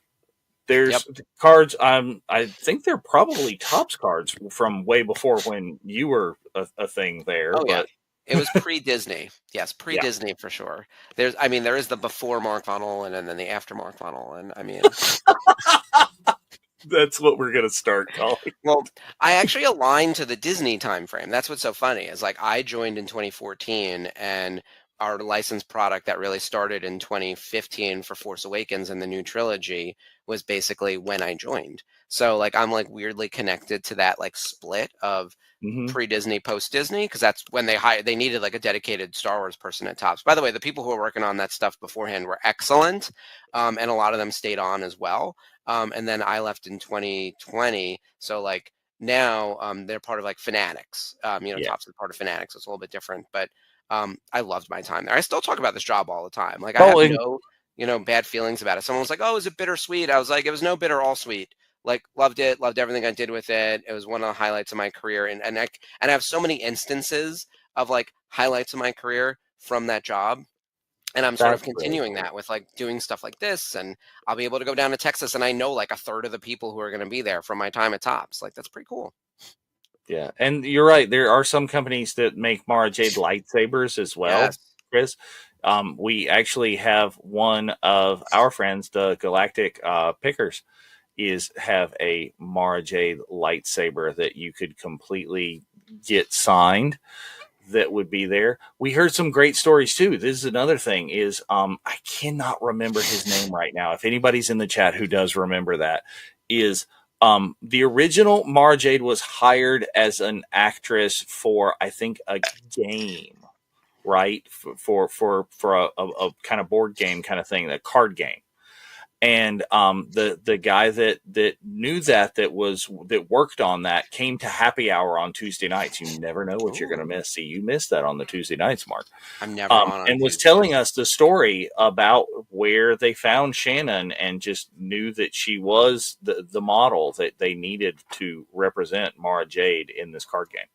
yep. There's cards. I think they're probably Topps cards from way before when you were a thing there. Oh yeah. But It was pre-Disney. Yes, yeah, pre-Disney for sure. I mean, there is the before Mark Funnel and then the after Mark Funnel, and I mean, that's what we're gonna start calling. well, I actually aligned to the Disney time frame. That's what's so funny is like I joined in 2014, and our licensed product that really started in 2015 for Force Awakens and the new trilogy was basically when I joined. So like I'm like weirdly connected to that like split of Mm-hmm. pre-Disney, post-Disney, because that's when they needed like a dedicated Star Wars person at Topps. By the way, the people who were working on that stuff beforehand were excellent, and a lot of them stayed on as well. And then I left in 2020, so like now they're part of like Fanatics. Yeah. Topps is part of Fanatics, so it's a little bit different. But I loved my time there. I still talk about this job all the time. Like I have Oh, and no bad feelings about it. Someone was like, "Oh, is it bittersweet?" I was like, "It was no bitter, all sweet." Like loved it, loved everything I did with it. It was one of the highlights of my career, and I have so many instances of like highlights of my career from that job, and I'm sort of that's really continuing cool. that with like doing stuff like this, and I'll be able to go down to Texas, and I know like a third of the people who are going to be there from my time at Tops. Like that's pretty cool. Yeah, and you're right. There are some companies that make Mara Jade lightsabers as well, Yes. Chris. We actually have one of our friends, the Galactic Pickers, have a Mara Jade lightsaber that you could completely get signed. That would be there. We heard some great stories too. This is another thing. Is I cannot remember his name right now. If anybody's in the chat who does remember that, is the original Mara Jade was hired as an actress for, I think, a game right? For a kind of board game kind of thing, a card game. And the guy that knew that worked on that came to happy hour on Tuesday nights. You never know what you're going to Ooh. miss. See, you missed that on the Tuesday nights, Mark. I'm never on And was Tuesdays. telling us the story about where they found Shannon and just knew that she was the model that they needed to represent Mara Jade in this card game.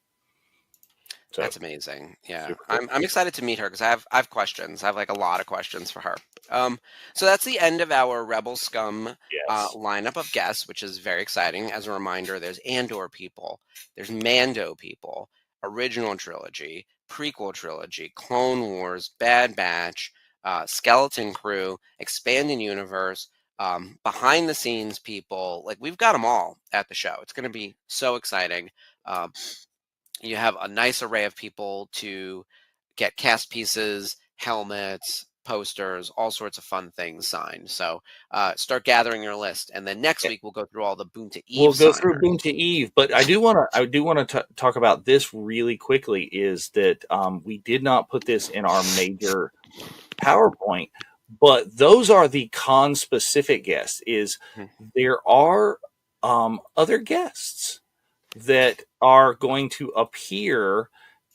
So That's amazing. Yeah, super cool. I'm excited to meet her because I have questions. I have like a lot of questions for her. So that's the end of our Rebel Scum Yes. lineup of guests, which is very exciting. As a reminder, there's Andor people, there's Mando people, original trilogy, prequel trilogy, Clone Wars, Bad Batch, Skeleton Crew, expanding universe, behind the scenes people. Like we've got them all at the show. It's going to be so exciting. Um, you have a nice array of people to get cast pieces, helmets, posters, all sorts of fun things signed. So start gathering your list, and then next week we'll go through all the Boonta We'll Eve go through signers. Boonta Eve, but I do want to talk about this really quickly. Is that we did not put this in our major PowerPoint, but those are the con specific guests. Is there are other guests that are going to appear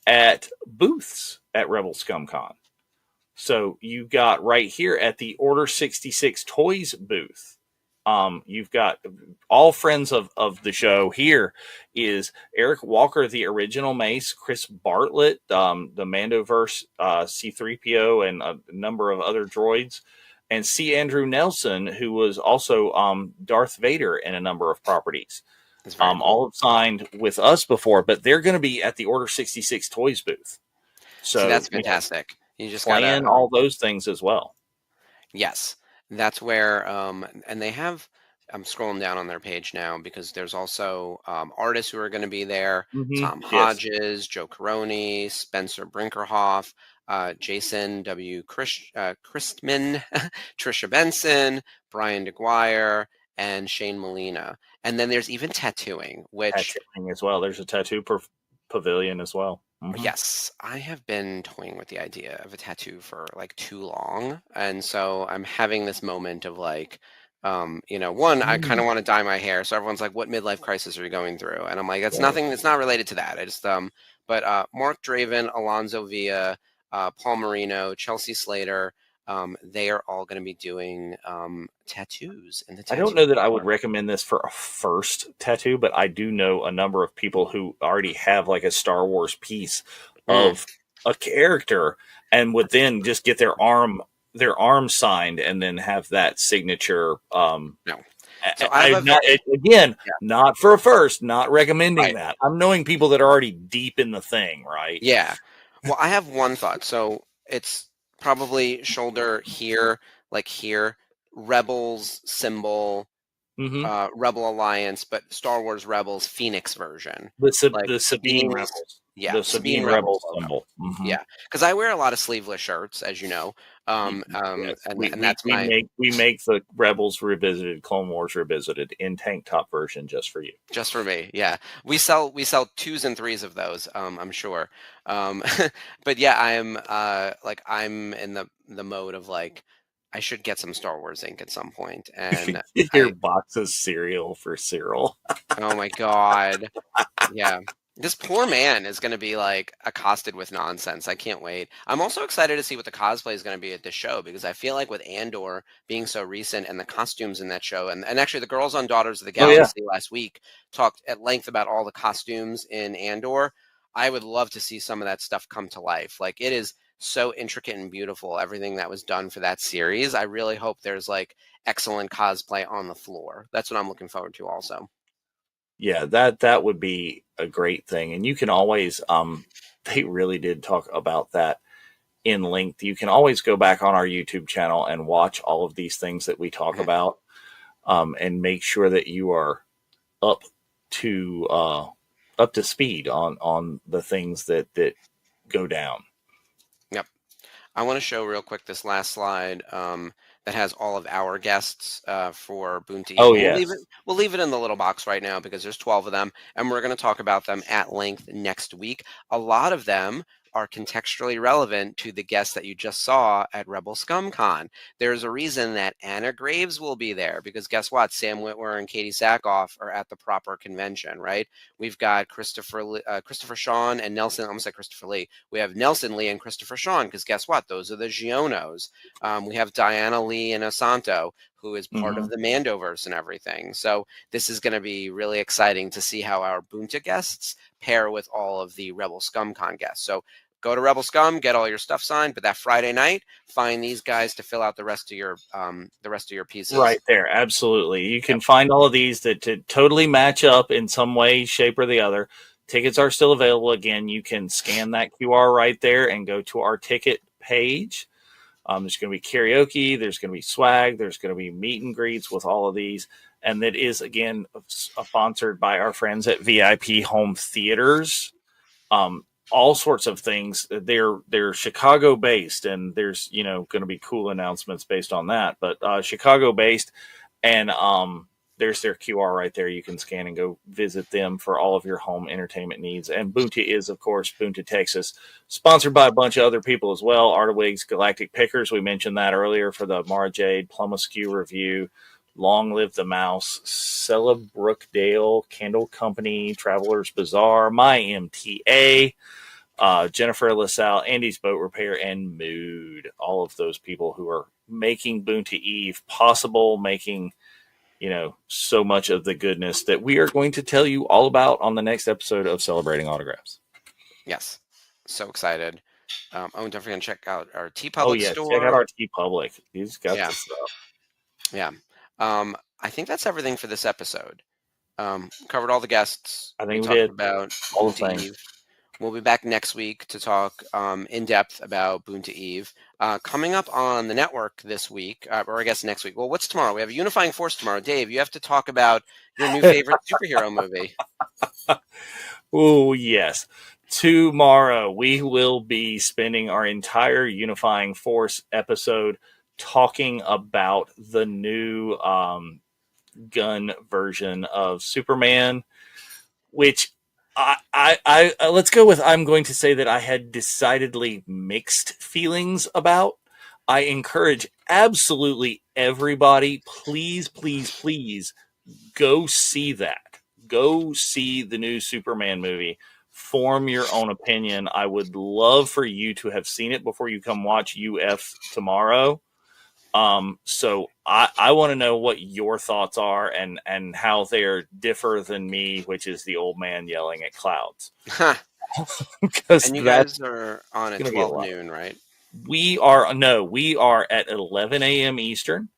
at booths at Rebel Scum Con. So you got right here at the Order 66 Toys booth. You've got all friends of the show. Here is Eric Walker, the original Mace, Chris Bartlett, the Mandoverse C3PO, and a number of other droids, and C. Andrew Nelson, who was also Darth Vader in a number of properties. Cool. All signed with us before, but they're going to be at the Order 66 Toys booth. So see, that's fantastic. You just plan gotta all those things as well. yes, that's where and they have. I'm scrolling down on their page now because there's also artists who are going to be there. Tom Yes. Hodges, Joe Caroni, Spencer Brinkerhoff, Jason W. Christman, Trisha Benson, Brian DeGuire, and Shane Molina. And then there's even tattooing, which Tattooing as well. There's a tattoo pavilion as well. yes, I have been toying with the idea of a tattoo for like too long. And so I'm having this moment of like, one, I kind of want to dye my hair. So everyone's like, what midlife crisis are you going through? And I'm like, it's nothing, it's not related to that. I just, but Mark Draven, Alonzo Villa, Paul Marino, Chelsea Slater, they are all going to be doing tattoos in the I tattoo. don't know that I would recommend this for a first tattoo, but I do know a number of people who already have like a Star Wars piece of a character and would then just get their arm signed and then have that signature. No. So Not for a first, not recommending that. I'm knowing people that are already deep in the thing, right? Yeah. Well, I have one thought. So it's probably shoulder here, like here, Rebels symbol, Rebel Alliance, but Star Wars Rebels Phoenix version. The Like Sabine Rebels. Yeah, The Sabine Rebels symbol. Yeah, because I wear a lot of sleeveless shirts, as you know. Yes. And that's we make the Rebels Revisited, Clone Wars Revisited in tank top version just for you. Just for me, yeah. We sell 2s and 3s of those. I'm sure. But yeah, I'm in the mode of like I should get some Star Wars ink at some point. And your box of cereal for Cyril. Oh my god, yeah. This poor man is going to be like accosted with nonsense. I can't wait. I'm also excited to see what the cosplay is going to be at this show because I feel like with Andor being so recent and the costumes in that show, and actually the girls on Daughters of the Galaxy last week talked at length about all the costumes in Andor. I would love to see some of that stuff come to life. Like it is so intricate and beautiful, everything that was done for that series. I really hope there's like excellent cosplay on the floor. That's what I'm looking forward to also. Yeah, that would be a great thing. And you can always they really did talk about that in length. You can always go back on our YouTube channel and watch all of these things that we talk about and make sure that you are up to speed on the things that go down. Yep. I want to show real quick this last slide that has all of our guests for Boonta Eve. Oh, yes. We'll leave it in the little box right now because there's 12 of them, and we're going to talk about them at length next week. A lot of them are contextually relevant to the guests that you just saw at Rebel Scum Con. There's a reason that Anna Graves will be there, because guess what? Sam Witwer and Katie Sackhoff are at the proper convention, right? We've got Christopher Sean and Nelson. I almost said Christopher Lee. We have Nelson Lee and Christopher Sean, because guess what? Those are the Gionos. We have Diana Lee and Osanto, who is part of the Mandoverse and everything. So this is going to be really exciting to see how our Bunta guests pair with all of the Rebel Scum Con guests. So go to Rebel Scum, get all your stuff signed, but that Friday night, find these guys to fill out the rest of your pieces. Right there, absolutely. You can find all of these that to totally match up in some way, shape, or the other. Tickets are still available. Again, you can scan that QR right there and go to our ticket page. There's going to be karaoke. There's going to be swag. There's going to be meet and greets with all of these. And that is, again, sponsored by our friends at VIP Home Theaters. All sorts of things. They're Chicago based, and there's, going to be cool announcements based on that. But Chicago based, and there's their QR right there. You can scan and go visit them for all of your home entertainment needs. And Bunta is, of course, Bunta, Texas, sponsored by a bunch of other people as well. Artawig's Galactic Pickers, we mentioned that earlier for the Mara Jade Plum Askew review. Long Live the Mouse, Cella Brookdale, Candle Company, Traveler's Bazaar, My MTA, Jennifer LaSalle, Andy's Boat Repair, and Mood. All of those people who are making Bunta Eve possible, making so much of the goodness that we are going to tell you all about on the next episode of Celebrating Autographs. Yes. So excited. And don't forget to check out our TeePublic store. Check out our TeePublic. He's got the stuff. Yeah. I think that's everything for this episode. Covered all the guests. I think we talked about all the Bunta things. Eve. We'll be back next week to talk in depth about Bunta Eve. Coming up on the network this week, or I guess next week. Well, what's tomorrow? We have Unifying Force tomorrow. Dave, you have to talk about your new favorite superhero movie. Oh, yes. Tomorrow, we will be spending our entire Unifying Force episode talking about the new gun version of Superman, which I let's go with, I'm going to say that I had decidedly mixed feelings about. I encourage absolutely everybody, please, please, please go see that. Go see the new Superman movie. Form your own opinion. I would love for you to have seen it before you come watch UF tomorrow. So I want to know what your thoughts are and how they're differ than me, which is the old man yelling at clouds. And you guys are on at 12 noon, right? We are at 11 a.m. Eastern.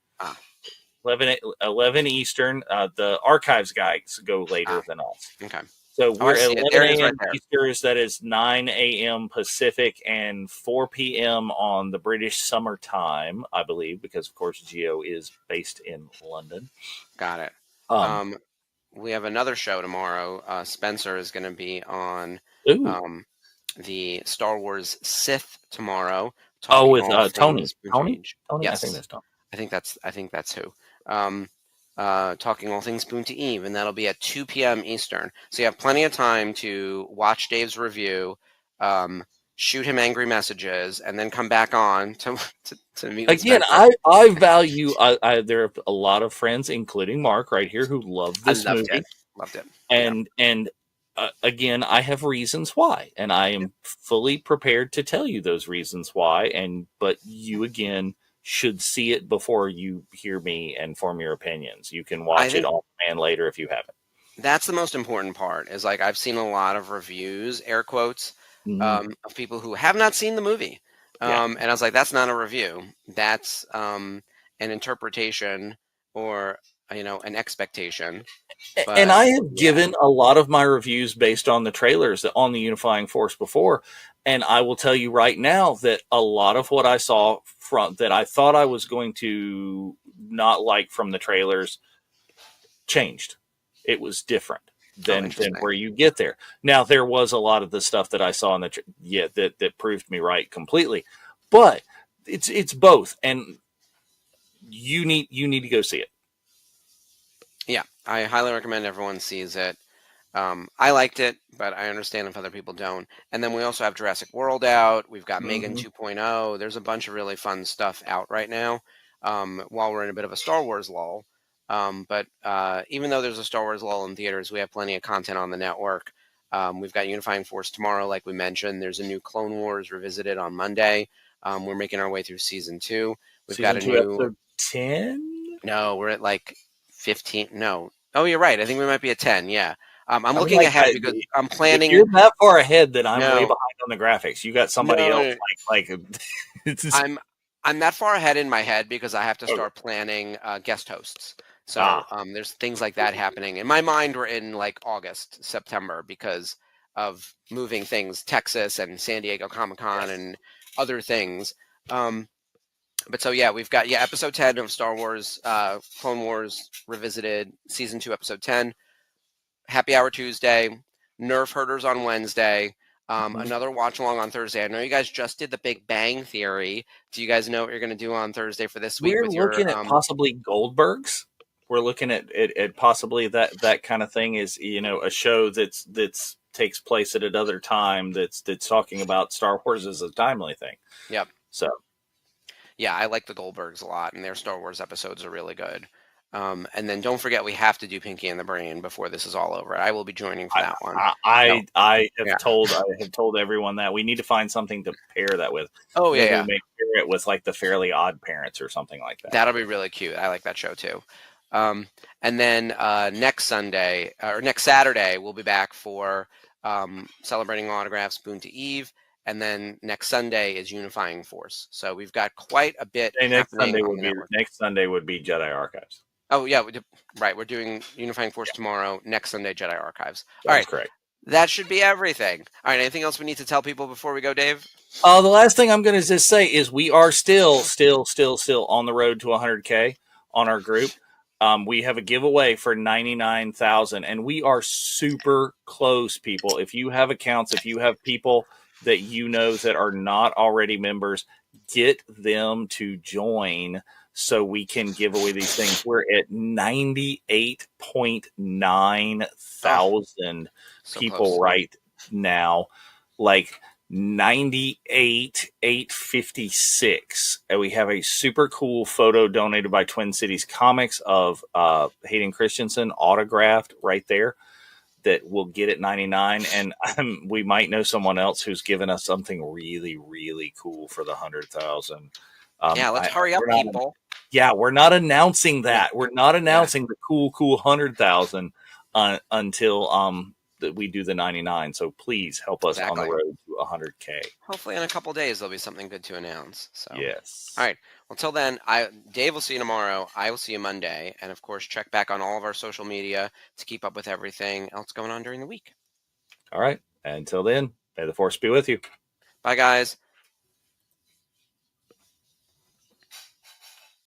11 Eastern. The archives guys go later than us. Okay. So we're at 11 a.m. Right Eastern. That is 9 a.m. Pacific and 4 p.m. on the British summertime, I believe, because, of course, Geo is based in London. Got it. We have another show tomorrow. Spencer is going to be on the Star Wars Sith tomorrow. With Tony. Tony? Yes. I think that's Tony. I think that's who. Talking all things Bunta Eve, and that'll be at 2 p.m. Eastern. So you have plenty of time to watch Dave's review, shoot him angry messages, and then come back on to meet with again. Spencer. I value. There are a lot of friends, including Mark, right here, who love this movie. Loved it. And again, I have reasons why, and I am fully prepared to tell you those reasons why. But you again should see it before you hear me and form your opinions. You can watch it on demand later if you haven't. That's the most important part, is like I've seen a lot of reviews, air quotes, of people who have not seen the movie. And I was like, that's not a review. That's an interpretation or, an expectation. And I have given a lot of my reviews based on the trailers on the Unifying Force before. And I will tell you right now that a lot of what I saw that I thought I was going to not like from the trailers changed. It was different than where you get there. Now, there was a lot of the stuff that I saw in that proved me right completely. But it's both. And you need to go see it. Yeah, I highly recommend everyone sees it. I liked it, but I understand if other people don't. And then we also have Jurassic World out. We've got Megan Hmm. 2.0. There's a bunch of really fun stuff out right now, while we're in a bit of a Star Wars lull. But even though there's a Star Wars lull in theaters, we have plenty of content on the network. We've got Unifying Force tomorrow, like we mentioned. There's a new Clone Wars Revisited on Monday. We're making our way through season 2. We've got Season a 2, new. episode 10. No, we're at like 15. No. Oh, you're right. I think we might be at 10. Yeah. I'm I'm looking like, ahead because I'm if planning. you're that far ahead, then I'm way No, behind on the graphics. You got somebody else no, like it's just, I'm I'm that far ahead in my head because I have to okay. start planning guest hosts. So Ah, there's things like that happening. In my mind, we're in like August, September because of moving things, Texas and San Diego Comic Con yes. and other things. Um, but so yeah, we've got episode 10 of Star Wars, Clone Wars Revisited, season 2, episode 10. Happy Hour Tuesday, Nerf Herders on Wednesday, Mhm. another watch along on Thursday. I know you guys just did the Big Bang Theory. Do you guys know what you're going to do on Thursday for this week We're with your? looking at possibly Goldbergs. We're looking at possibly that kind of thing is, a show that's takes place at another time that's talking about Star Wars as a timely thing. Yep. So Yeah, I like the Goldbergs a lot, and their Star Wars episodes are really good. And then don't forget, we have to do Pinky and the Brain before this is all over. I will be joining for I that one. I No, I yeah. have told everyone that we need to find something to pair that with. Oh yeah, Maybe we yeah. may pair it with like the Fairly Odd Parents or something like that. That'll be really cute. I like that show too. And then next Sunday or next Saturday, we'll be back for celebrating autographs, Boon to Eve. And then next Sunday is Unifying Force. So we've got quite a bit Hey, happening on the network. next Sunday would be Jedi Archives. Oh, yeah, right. We're doing Unifying Force tomorrow. Next Sunday, Jedi Archives. All That is right. correct. That should be everything. All right. Anything else we need to tell people before we go, Dave? The last thing I'm going to just say is we are still on the road to 100K on our group. We have a giveaway for 99,000, and we are super close, people. If you have accounts, if you have people that you know that are not already members, get them to join so we can give away these things. We're at 98.9 Oh, thousand so people close. right now. Like 98,856, and we have a super cool photo donated by Twin Cities Comics of Hayden Christensen autographed right there that we'll get at 99. And we might know someone else who's given us something really, really cool for the 100,000. Yeah, let's hurry up, We're not, people. yeah, we're not announcing Yeah. that. We're not Yeah. announcing the cool 100,000 until that we do the 99. So please help us on the Exactly. road to 100K. Hopefully, in a couple days, there'll be something good to announce. So, Yes. all right. Well, till then, Dave will see you tomorrow. I will see you Monday, and of course, check back on all of our social media to keep up with everything else going on during the week. All right. Until then, may the force be with you. Bye, guys.